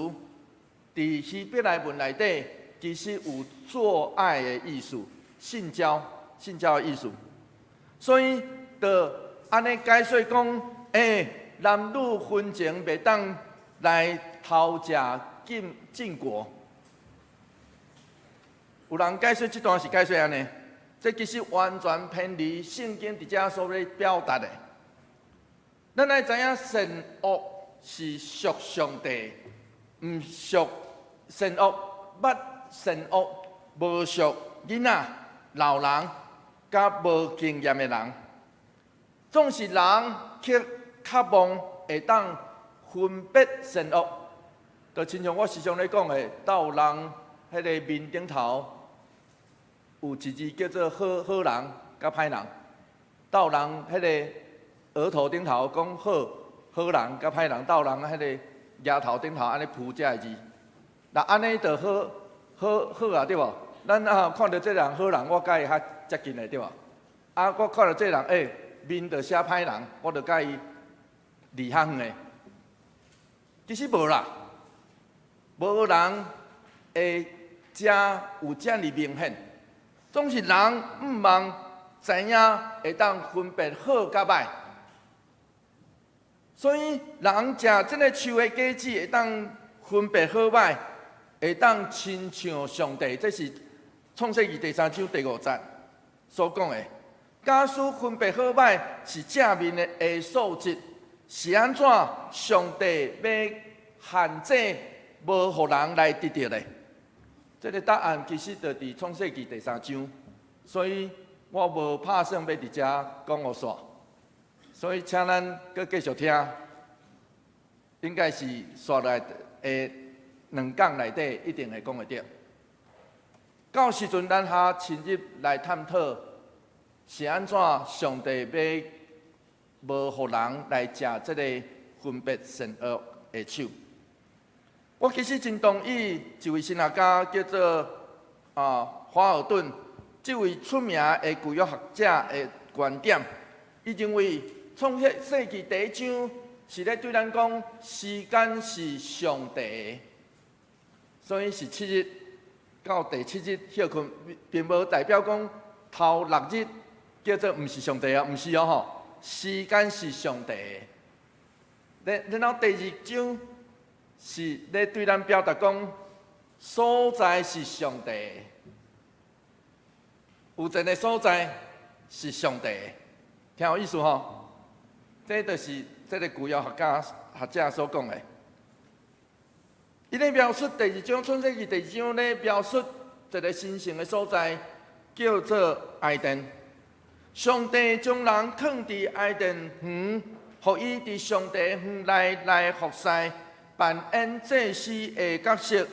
伫希伯来文内底其实有做爱的意思，性交的意思。所以，就安尼解说讲，男女婚前袂当来偷食禁果。有人解说这段是解说安尼，这其实完全偏离圣经伫遮所要表达的。咱爱知影善恶是属上帝，毋属善恶，捌善恶无属囡仔、老人，甲无经验的人。总是人去渴望会当分别善恶，就亲像我时常咧讲的，斗人迄个面顶头有一字叫做好人甲歹人，斗人迄个额头顶头讲好人甲歹人，斗人迄个额头顶头安尼铺这个字，那安尼就好啊，对无？咱看到这人好人，我甲伊较接近的，对无？啊，我看到这人面就写歹人，我就甲伊离较远的。其实无啦，无人会有遮尔明显。总是人毋茫知影会当分别好甲歹，所以人食这个树的果子会当分别好歹，会当亲像上帝。这是创世纪第3章第5节所讲的。假使分别好歹是正面的素质，是安怎上帝要限制无互人来得到的？这个答案其实就伫创世纪第3章，所以我无打算要伫遮讲互煞，所以请咱搁继续听，应该是煞来2讲内底一定会讲会到。到时阵咱下深入来探讨，是安怎上帝要无互人来食这个分别善恶的树。我其实真同意一位神学家叫做华尔顿，这位出名的旧约学者的观点。伊认为创世纪第1章是咧对咱讲，时间是上帝的，所以是7日到第7日休困，并无代表讲头6日叫做毋是上帝啊，毋是哦吼，时间是上帝的。然后第2章。是咧对咱表达讲，所在是上帝的，有一个所在是上帝的，听有意思吼？这就是这个旧约学者所讲的。伊咧描述第2章创世纪第2章咧描述一个神圣的所在，叫做埃甸。上帝将人放伫埃甸园，互伊伫上帝园内来服侍。扮演祭司的角色，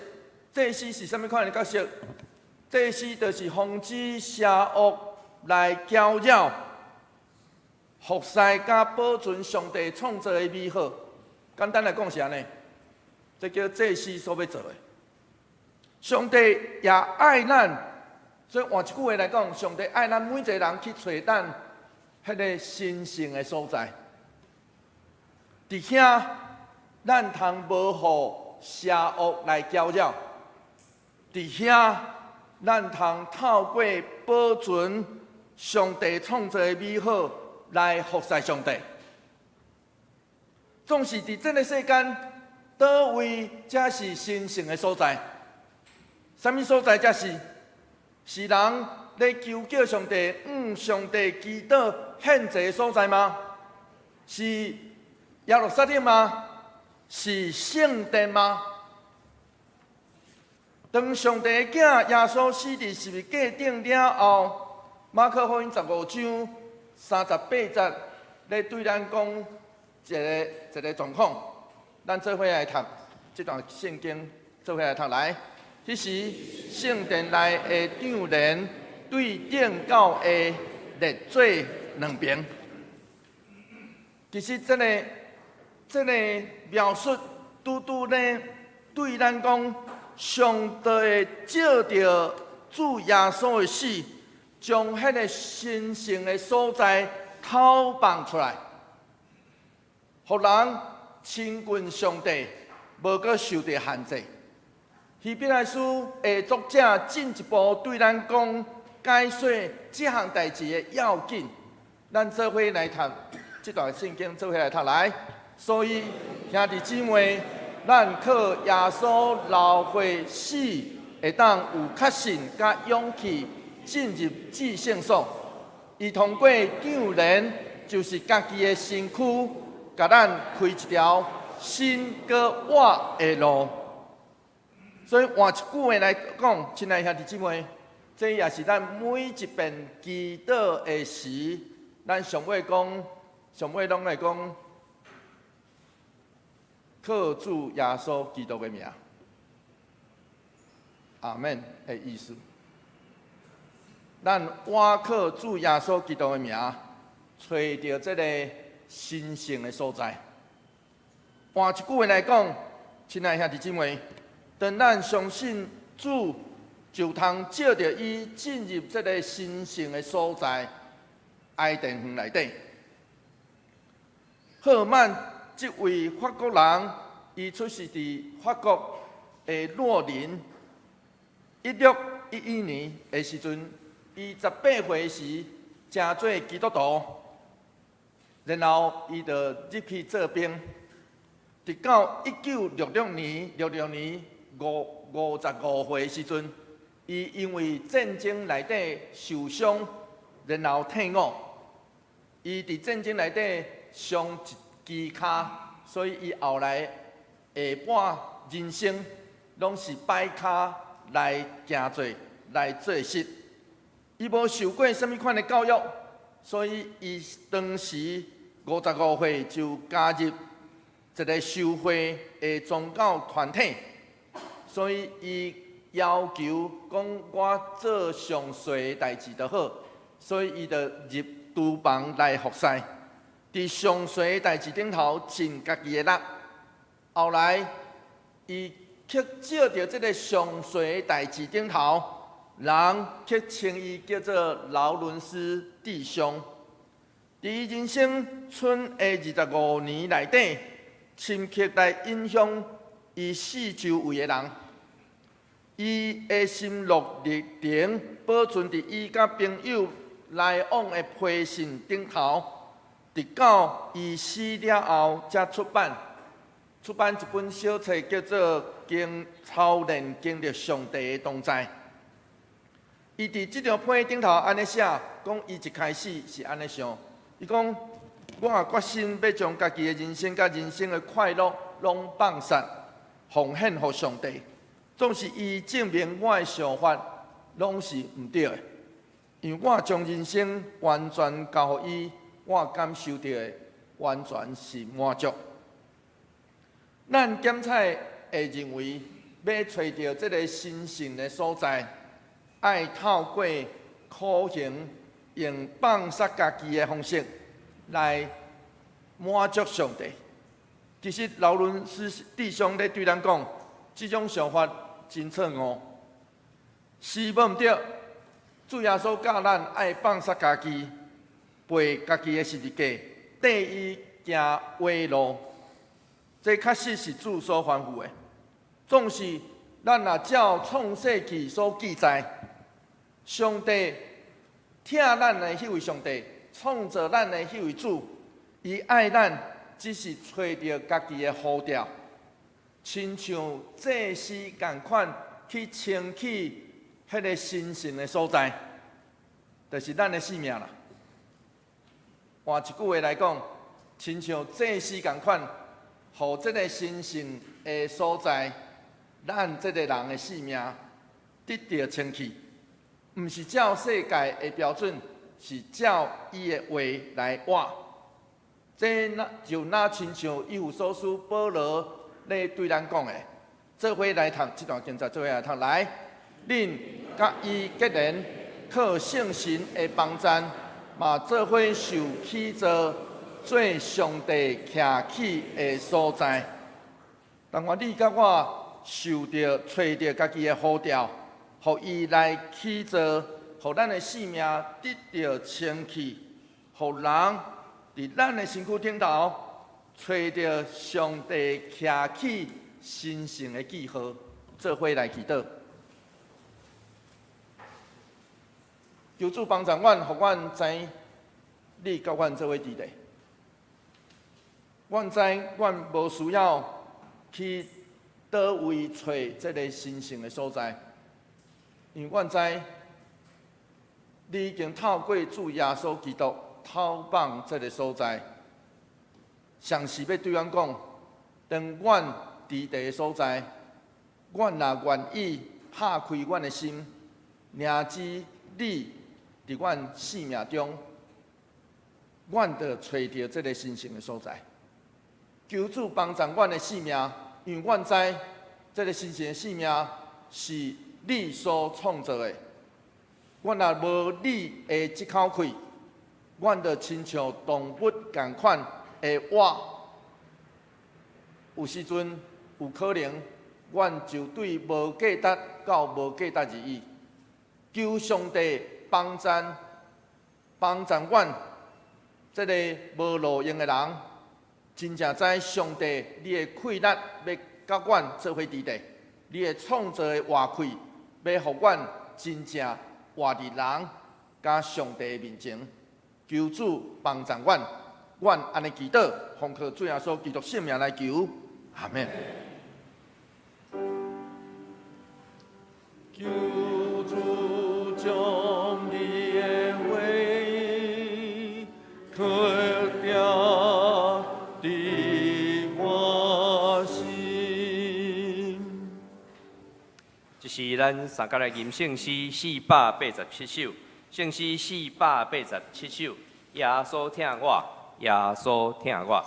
祭司是啥物款的角色？祭司就是防止邪恶来搅扰、服侍甲保存上帝创造的美好。简单来讲是安尼，这叫祭司所要做的。上帝也爱咱，所以换一句话来讲，上帝爱咱每一个人去找咱迄个神圣的所在。伫遐。咱通无互邪恶来搅扰，伫遐咱通透过保存上帝创造的美好来服侍上帝。总是伫这个世间，倒位才是神圣的所在？什么所在才是？是人咧求叫上帝，上帝祈祷，献祭的所在吗？是耶路撒冷吗？是圣殿吗？当上帝的囝耶稣死伫十字架顶了后，马可福音15章38节咧对咱讲一个状况，咱做伙来读这段圣经，做伙来读来。迄时圣殿内的长帘对顶到下列做两边。其实这个描述拄拄咧对咱讲，上帝会照着主耶稣的死，将迄个神圣的所在偷放出来，互人亲近上帝，无搁受到限制。希伯来书的作者进一步对咱讲解说这项代志的要紧，咱做伙来读这段圣经，做伙来读来。所以兄弟姊妹，咱靠耶稣流血死，会当有确信甲勇气进入至圣所。伊通过长帘，就是家己的身躯，甲咱开一条新搁活的路。所以换一句话来讲，亲爱兄弟姊妹，这也是咱每一遍祈祷的时，咱上尾拢会讲，靠主耶稣基督的名，阿门的意思。咱我靠主耶稣基督的名，找到这个神圣的所在。换一句话来讲，亲爱兄弟姊妹，当咱相信主，就通照着伊进入这个神圣的所在爱殿园内底。赫曼这位法国人，伊出世伫法国的洛林。1611年的时阵，伊18岁时成做基督徒，然后伊就入去做兵。直到1966年55岁时阵，伊因为战争内底受伤，然后退伍。伊伫战争内底伤一支骹，所以伊后来下半人生拢是摆骹来行做，来做事。伊无受过什么款的教育，所以伊当时55岁就加入一个受惠的宗教团体，所以伊要求讲我做上税的代志就好，所以伊就入厨房来服侍，伫上税的代志顶头尽家己的力。后来伊却照着这个上税的代志顶头，人却称伊叫做劳伦斯弟兄。伫伊人生剩的25年内底，深刻来影响伊四周围的人。伊的心路历程保存伫伊甲朋友来往的批信顶头，直到伊死了后才出版一本小册，叫做《经操练经历上帝的同在》。伊伫这张批顶头安尼写，讲伊一开始是安尼想，伊讲我也决心要将家己的人生甲人生的快乐拢放下，奉献给上帝。总是伊证明我的想法拢是毋对的，因为我将人生完全交予伊，我感受到的完全是满足。咱检采会认为，要找到这个神圣的所在，爱透过苦行，用放下家己的方式来满足上帝。其实劳伦斯弟兄咧对咱讲，这种想法真错误。是无毋对，主耶稣教咱爱放下家己，背家己的十字架，跟伊行歪路。这确实是主所吩咐的。总是咱若照创世纪所记载，上帝疼咱的迄位上帝，创造咱的迄位主，伊爱咱，只是找到家己的呼召，亲像祭司共款去清起迄个神圣的所在，就是咱的性命啦。换一句话来讲，亲像祭司共款，互这个神圣的所在，咱这个人的性命得到清气，毋是照世界的标准，是照伊的话来活。这那亲像以弗所书保罗咧对咱讲的，做伙来读这段经节，做伙来读来，恁甲伊结连，靠圣神的帮助，嘛做伙受起造，做上帝徛起的所在。但愿你甲我受着、揣着家己的呼召，互伊来起造，互咱的性命得到清气，互人伫咱的身躯顶头揣着上帝徛起神圣的记号，做伙来祈祷。求主帮助阮，互阮知你甲阮做伙伫地。阮知阮无需要去倒位找这个神圣的所在，因为阮知你已经透过主耶稣基督透放这个所在，上是要对阮讲，当阮伫地的所在，阮若愿意拍开阮的心，领知你伫阮生命中，阮就找到这个神圣的所在。求主帮助阮的生命，因为阮知这个神圣的生命是你所创造的。阮若无你的这口气，阮就亲像动物共款会活。有时阵有可能，阮就对无价值到无价值而已。求上帝帮助阮，这个无路用的人，真正知上帝你的气力要甲阮做伙伫地，你的创造的活气要互阮真正活伫人甲上帝的面前。求主帮助阮，阮安尼祈祷，奉靠主耶稣基督圣名来求，阿门。求主将你的话刻掉伫我心。这是咱三甲来吟圣诗487首，圣诗487首。耶稣听我，耶稣听我。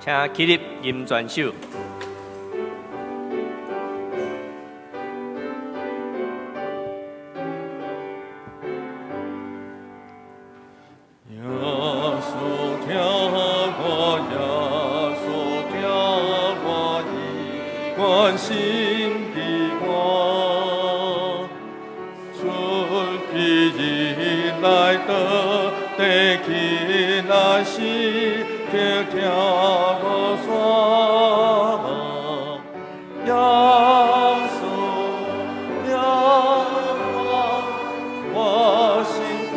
请起立吟全首。耶稣听我，耶稣听我，以关心的我，出奇迹来得得起那心。天天我说，耶稣，耶稣，我心欢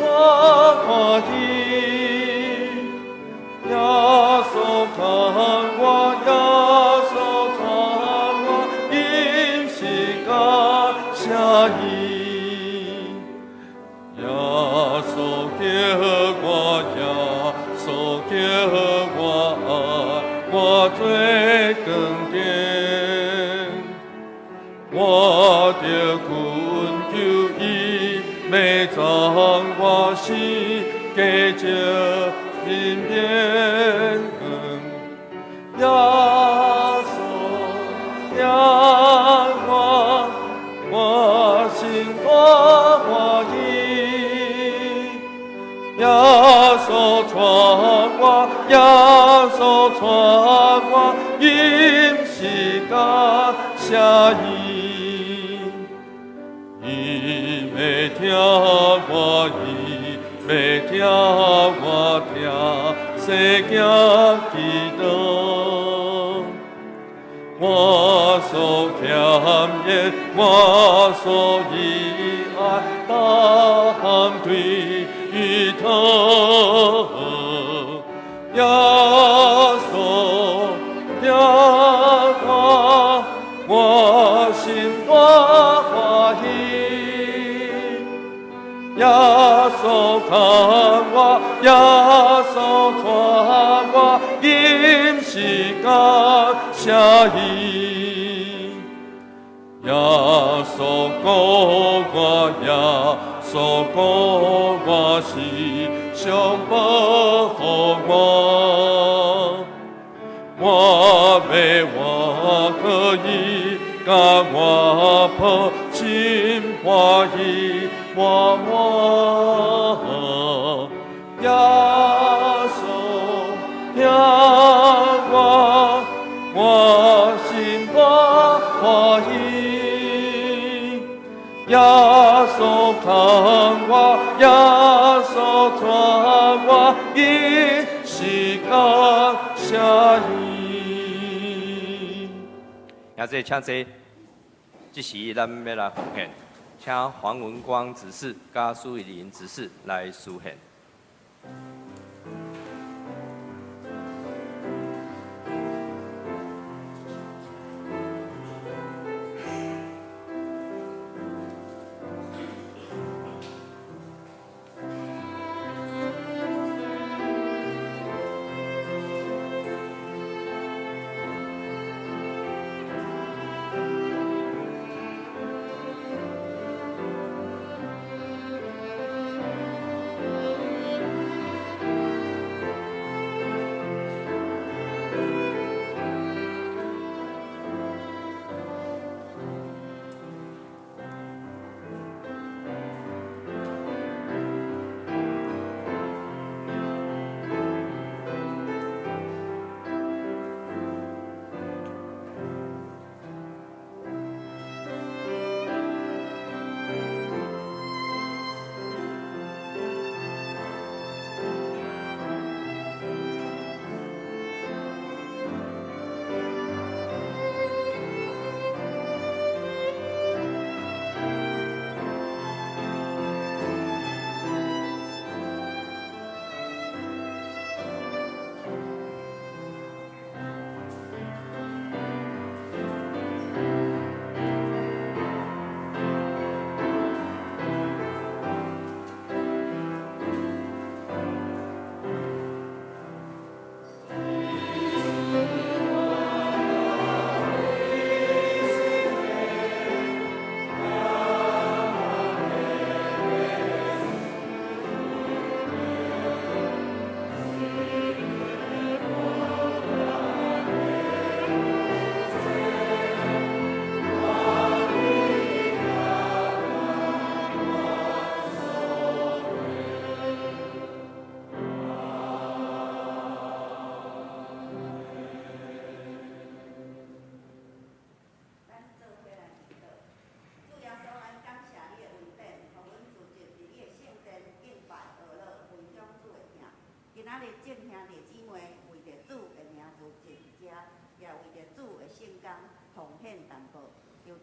喜。耶稣看我，耶稣看我，因是感谢伊。耶稣叫我，耶稣叫我最更甜，我的困求伊，每张我心给这人变。耶稣，耶我心欢喜。耶稣传我，耶稣传我，因是感谢伊。伊要听我，伊要听我听，世界祈祷。我所强言，我所以爱，当对于头，耶稣，耶稣，我心多欢喜，耶稣看我，耶稣传我，因是感谢伊。耶稣告我，耶稣告我是上保护我，我要我可以甲我抱真欢喜，我耶稣听我心多欢喜，耶稣看我，耶稣传我，因是感谢伊。也这请这，这时咱要来奉献，请黄文光执事、加苏以林执事来书献。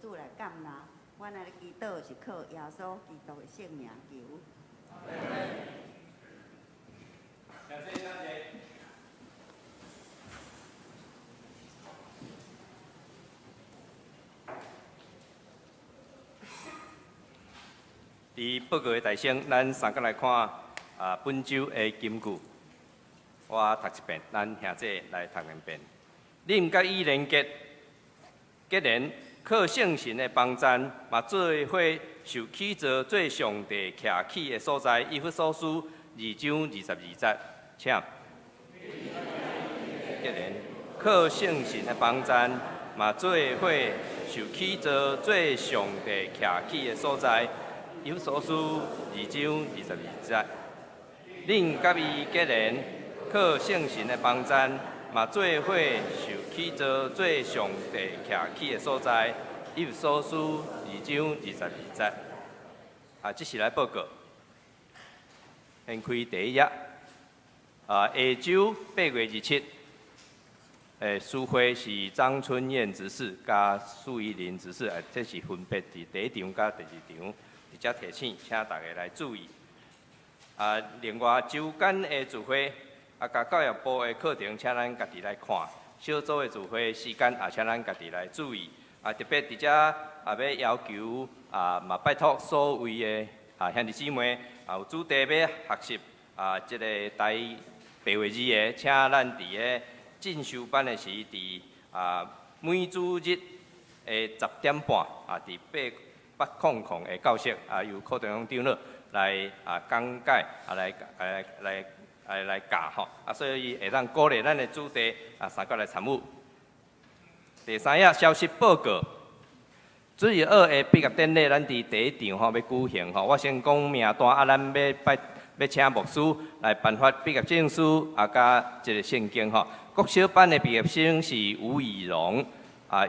主来感恩，阮来祈祷是靠耶稣基督的圣名求。伫报告的大声，咱三个来看本周的金句。我读一遍，咱兄弟来读两遍。恁甲伊连结，结连靠圣神的帮助，嘛做伙受起造做上帝徛起的所在。以弗所书2章22节，请。结连靠圣神的帮助，嘛做伙受起造做上帝徛起的所在。以弗所书2章22节，恁甲伊结连，靠圣神的帮助，嘛做伙受起造做上帝徛起的所在。以弗所书2章22节。这是来报告。先开第一页。下周8月27，书会是张春燕执事加苏依林执事，这是分别伫第一场加第二场，直接提醒，请大家来注意。另外周间的聚会，甲教育部的课程，请咱家己来看。小组的聚会时间，也请咱家己来注意。特别伫遮要要求嘛拜托所有的兄弟姊妹，有主题要学习即个台白话字的，请咱伫个进修班的时，伫每主日的10点半伫800的教室由课程长老来讲解来教吼所以会当鼓励咱的主题三个来参与。第三页消息报告。2月2的毕业典礼，咱伫第一场要举行我先讲名单咱要请牧师来颁发毕业证书加一个圣经国小班的毕业生是吴以荣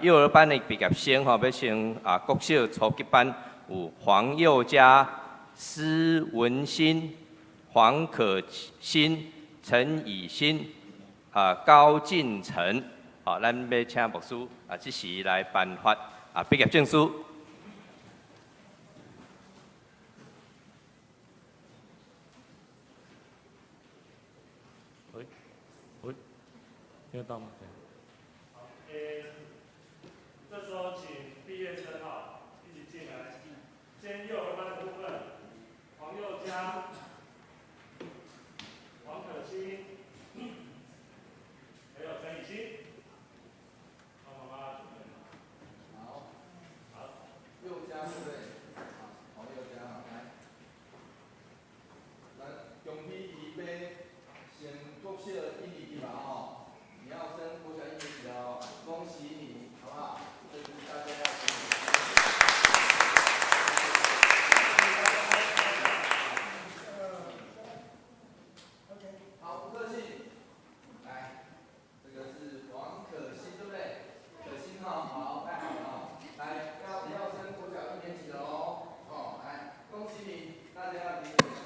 幼儿班的毕业生要升国小初级班有黄宥嘉、施文新、黄可欣、陈以欣高进成咱要请牧师即时来颁发毕业证书。听得到吗？好，这时候请毕业生一起进来。先幼儿班的部分，黄宥嘉、黄可欣，还有陈以欣。好，妈妈准备好。好。宥嘉对不对？黄宥嘉来。咱恭喜伊要升国小1年级嘛你要升国小1年级恭喜你，好不好？这是大家要恭喜。好，不客气。来，这个是黄可欣，对不对？可欣好，太好了来，你要升国小1年级了来，恭喜你，大家要理解恭喜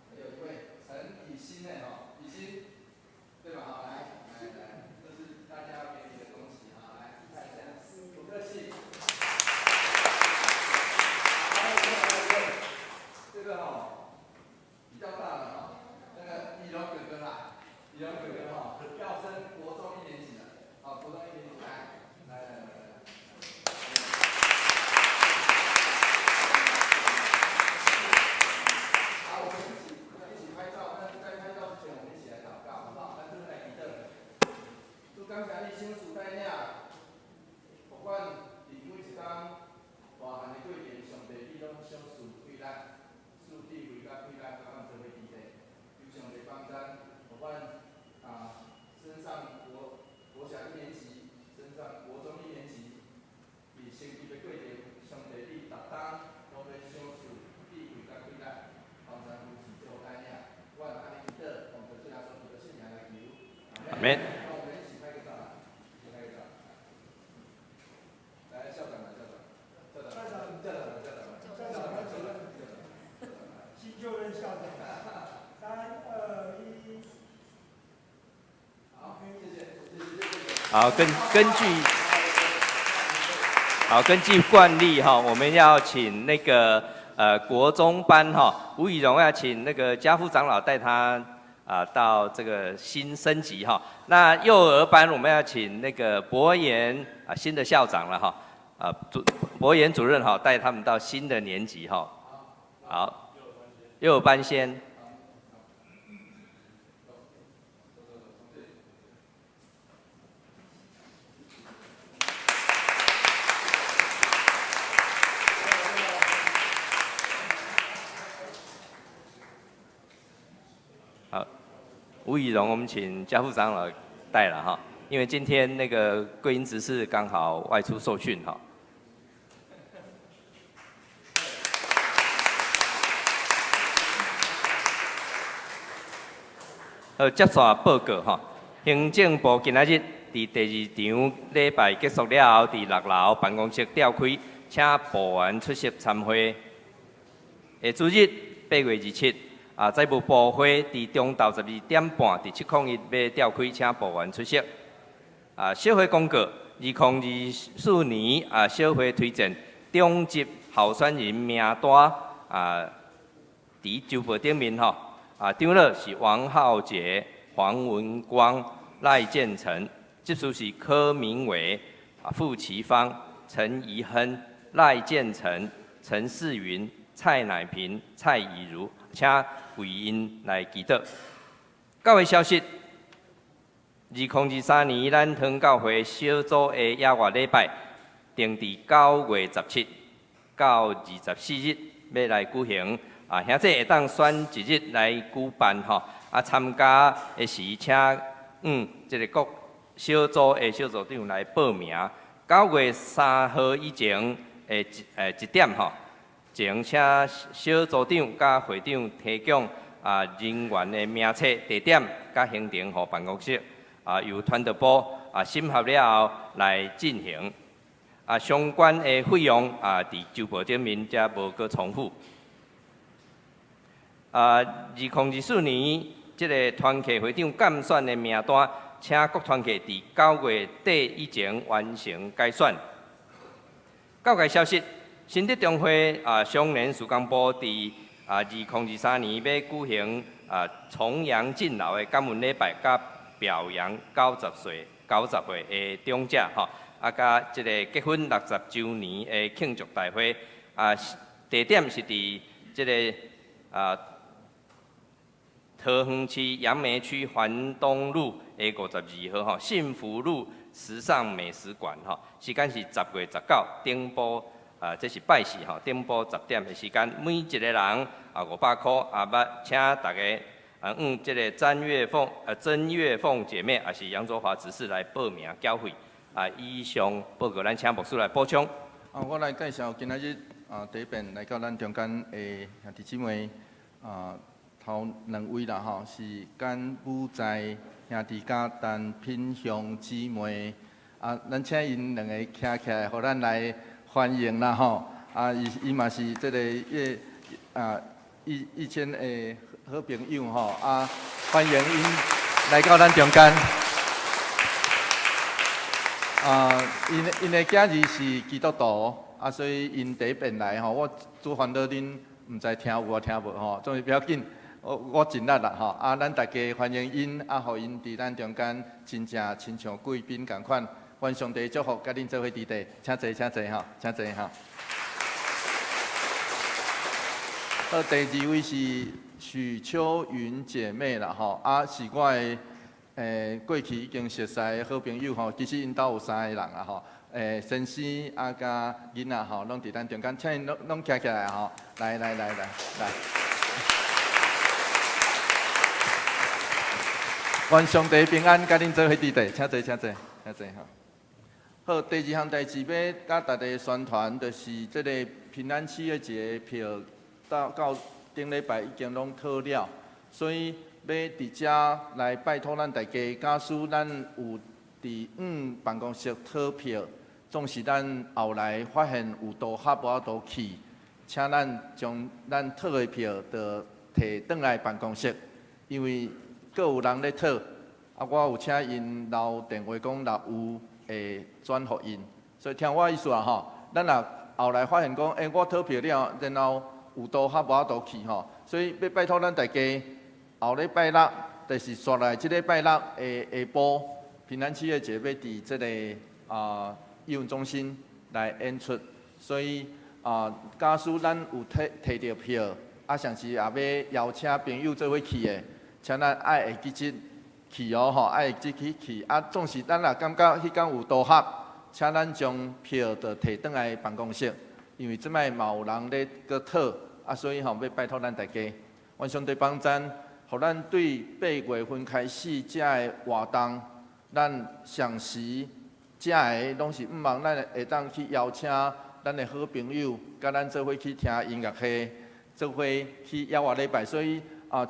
还有一位陈以欣以欣，对吧？来，这是大家要给你的恭喜来看一下，不客气。还有一位，这个比较大的那个以荣哥哥以荣哥哥要升国中1年级了，国中1年级来。好，我们一起拍照，但是在拍照之前，我们一起来祷告，好不好？咱这来祈祷。主感谢你亲自带领，不管伫每一天大汉的过程，上帝你拢赏赐对咱，赐智慧甲对咱，甲咱做伙伫地，求上帝帮咱，互阮升上国小1年级，升上国中1年级，伫升级的过程，上帝你逐当拢要赏赐智慧甲对咱。帮咱扶持做带领，我安尼祈祷，奉着主耶稣基督的圣名来求。阿门。那我们一起拍个照一起拍个照。来，校长来，新就任校长。3、2、1。好，谢谢。好，根据惯例我们要请那个国中班吴以荣要请那个家父长老带他到这个新升级那幼儿班我们要请那个博言新的校长了博言主任带他们到新的年级好，幼儿班先。吴以荣，我们请家父长老带了因为今天那个贵英执事刚好外出受训接续报告行政部今仔日伫第2场礼拜结束了后，伫6楼办公室召开，请部员出席参会。下主日8月27载务部会伫中昼12点半伫701要召开，请部员出席。小会公告：2024年小会推荐中级候选人名单伫周报顶面吼。长老是王浩杰、黄文光、赖建成，执事是柯明伟、傅其芳、陈怡亨、赖建成、陈世云、蔡乃平、蔡以如，请为因来祈祷。教会消息：2023年咱堂教会小组的野外礼拜定伫9月17到24日要来举行。兄弟会当选一日来举办吼，参加的时请这个各小组的小组长来报名。9月3号以前1点吼，请小组长甲会长提供人员的名册、地点甲行程予办公室，由传道部审核了后来进行。相关的费用伫周报顶面则无搁重复。2024年这个团契会长监选的名单，请各团契伫9月底以前完成改选。教界消息：新德中会双联事工部伫2023年要举行重阳敬老的感恩礼拜，甲表扬90岁的长者吼，甲这个结婚60周年的庆祝大会。地点是伫这个桃园市杨梅区环东路的52号吼，幸福路时尚美食馆吼，时间是10月19，顶部这是拜四吼，顶部10点的时间，每一个人500块，请大家这个曾月凤姐妹也是杨卓华执事来报名缴费。以上报告，咱请牧师来补充。我来介绍今仔日第一遍来到咱中间的兄弟姊妹头2位啦吼，是甘武在兄弟家陈品香姊妹咱请因2个站起来，互咱来欢迎啦吼。伊嘛是这个以前的好朋友吼，欢迎因来到咱中间。因的囝儿是基督徒，所以因第一遍来吼，我主烦恼恁唔知听有无听无吼，总是不要紧。我尽力啦吼，咱大家欢迎因，互因伫咱中间，真正亲像贵宾共款。愿上帝祝福，甲恁做伙伫地，请坐，请坐吼，请坐吼。第2位是许秋云姐妹啦吼，是我的过去已经熟悉的好朋友吼，其实因兜有3个人啦吼，先生甲囡仔吼，拢伫咱中间，请因拢站起来吼，来。愿上帝平安，甲恁做伙伫地，请坐吼。好，第2项代志要甲大家宣传，就是这个平安喜悦节票到顶礼拜已经拢套了，所以要伫遮来拜托咱大家，假使咱有伫办公室套票，总是咱后来发现有倒合无倒去，请咱将咱套的票就摕转来办公室，因为阁有人咧套，我有请因留电话讲若有会转互因，所以听我意思吼，咱若后来发现讲，我套票了，然后有倒合无倒去吼，所以要拜托咱大家，后礼拜六就是刷来即礼拜六下晡，平安喜悦节要伫即个艺文中心来演出，所以假使咱有摕到票，上时也要邀请朋友做伙去的。请咱爱会记得去哦吼，爱会记得去。总是咱若感觉迄天有倒合，请咱将票就摕转来办公室，因为即摆嘛有人咧搁讨，所以吼要拜托咱大家，愿上帝帮咱，互咱对8月份开始遮个活动，咱上时遮个拢是毋茫，咱会当去邀请咱的好朋友，甲咱做伙去听音乐会，做伙去野外礼拜，所以。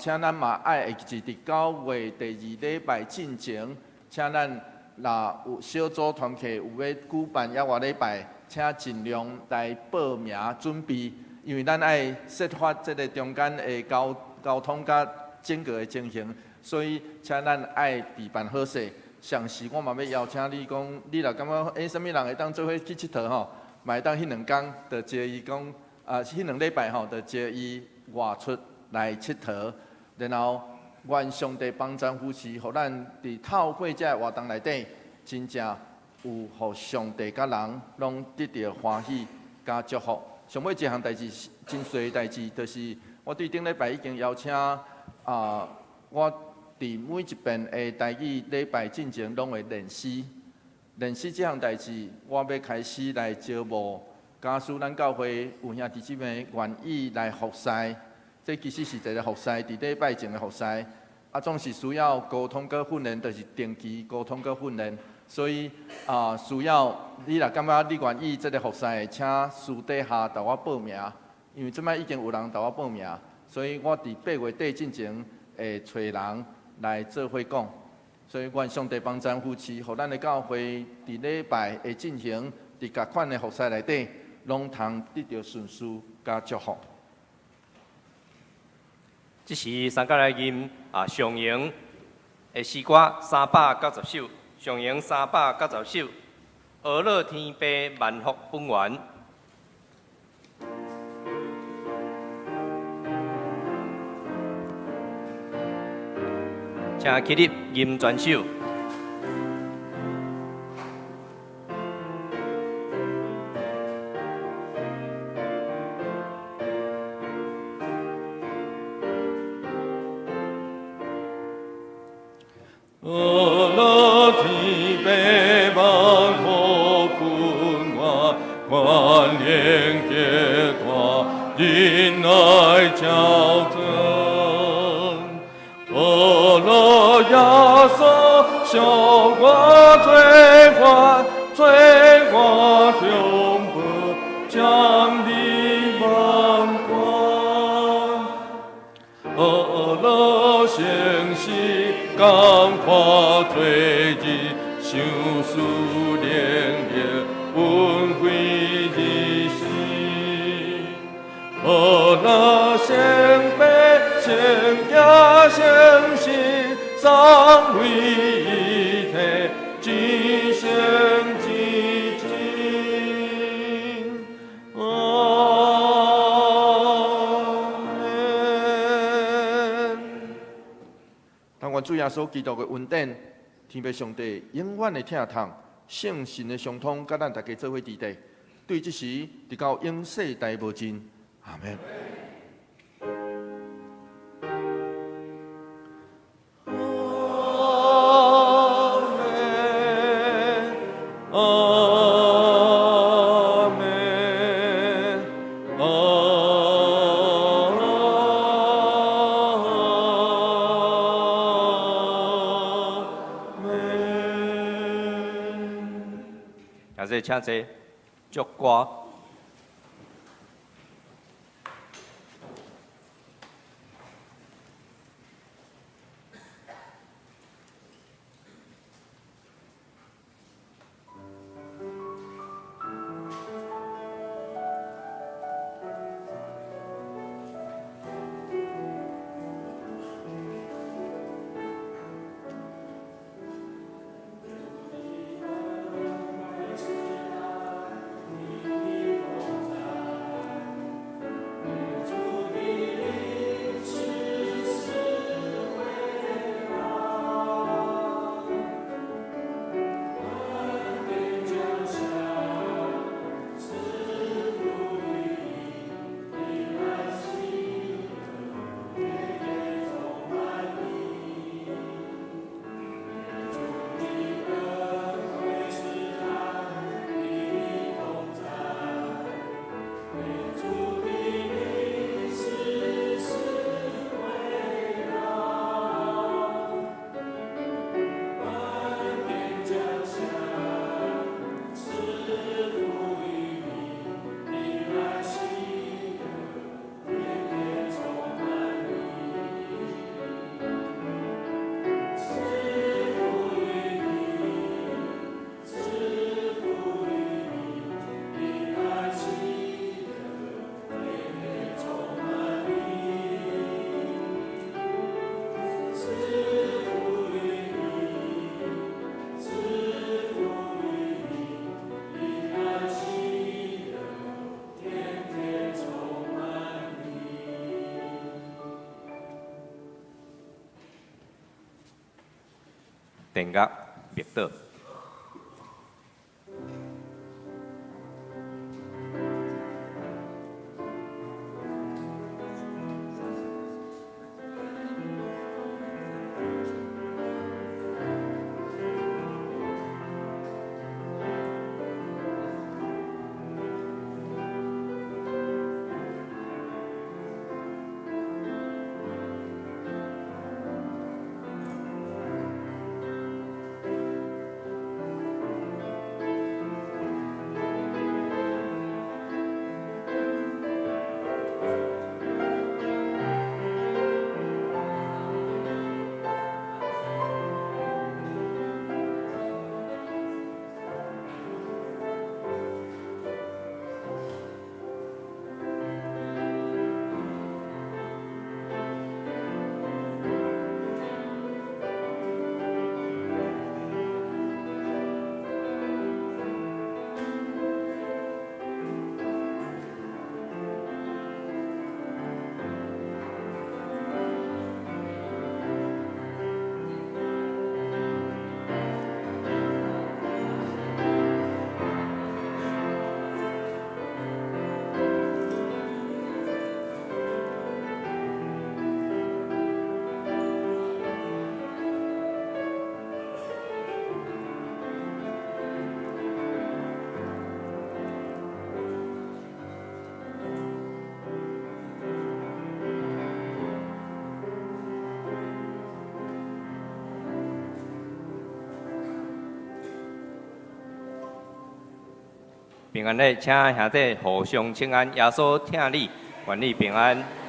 请咱嘛爱会记伫9月第2礼拜进前，请咱若有小组团契有要举办野外礼拜，请尽量来报名准备，因为咱爱设法这个中间的交通甲整个的情形，所以请咱爱置办好势。上时我嘛要邀请你讲，你若感觉什么人会当做伙去佚佗吼，嘛会当迄2天就招伊讲，迄2礼拜吼，就招伊外出来佚佗，然后愿上帝帮咱夫妻，互咱伫透过这活动内底，真正有互上帝甲人拢得到欢喜甲祝福。上尾一项代志，真细的代志，就是我对顶礼拜已经邀请我伫每一遍的台语礼拜进前拢会练诗。练诗这项代志，我要开始来招募。假使咱教会有兄弟姊妹愿意来服侍，这其实是一个服侍，伫礼拜前的服侍，总是需要沟通跟训练，就是定期沟通跟训练。所以需要你若感觉你愿意这个服侍，请私底下甲我报名，因为即摆已经有人甲我报名，所以我伫8月底进前会找人来做伙讲。所以愿上帝帮咱夫妻，互咱的教会伫礼拜会进行伫各款的服侍内底，拢通得到顺遂甲祝福。这是三角来吟上营的诗歌390首，上营390首，俄乐天父万福本源。请起立吟全首。主耶稣基督的恩典，天父上帝永远的疼痛，圣神的相通，甲咱大家做伙伫地，对这时直到永世代无尽，阿门。请坐，祝歌。田乐灭倒。平安的，请兄弟互相请安，耶稣听你，愿你平安。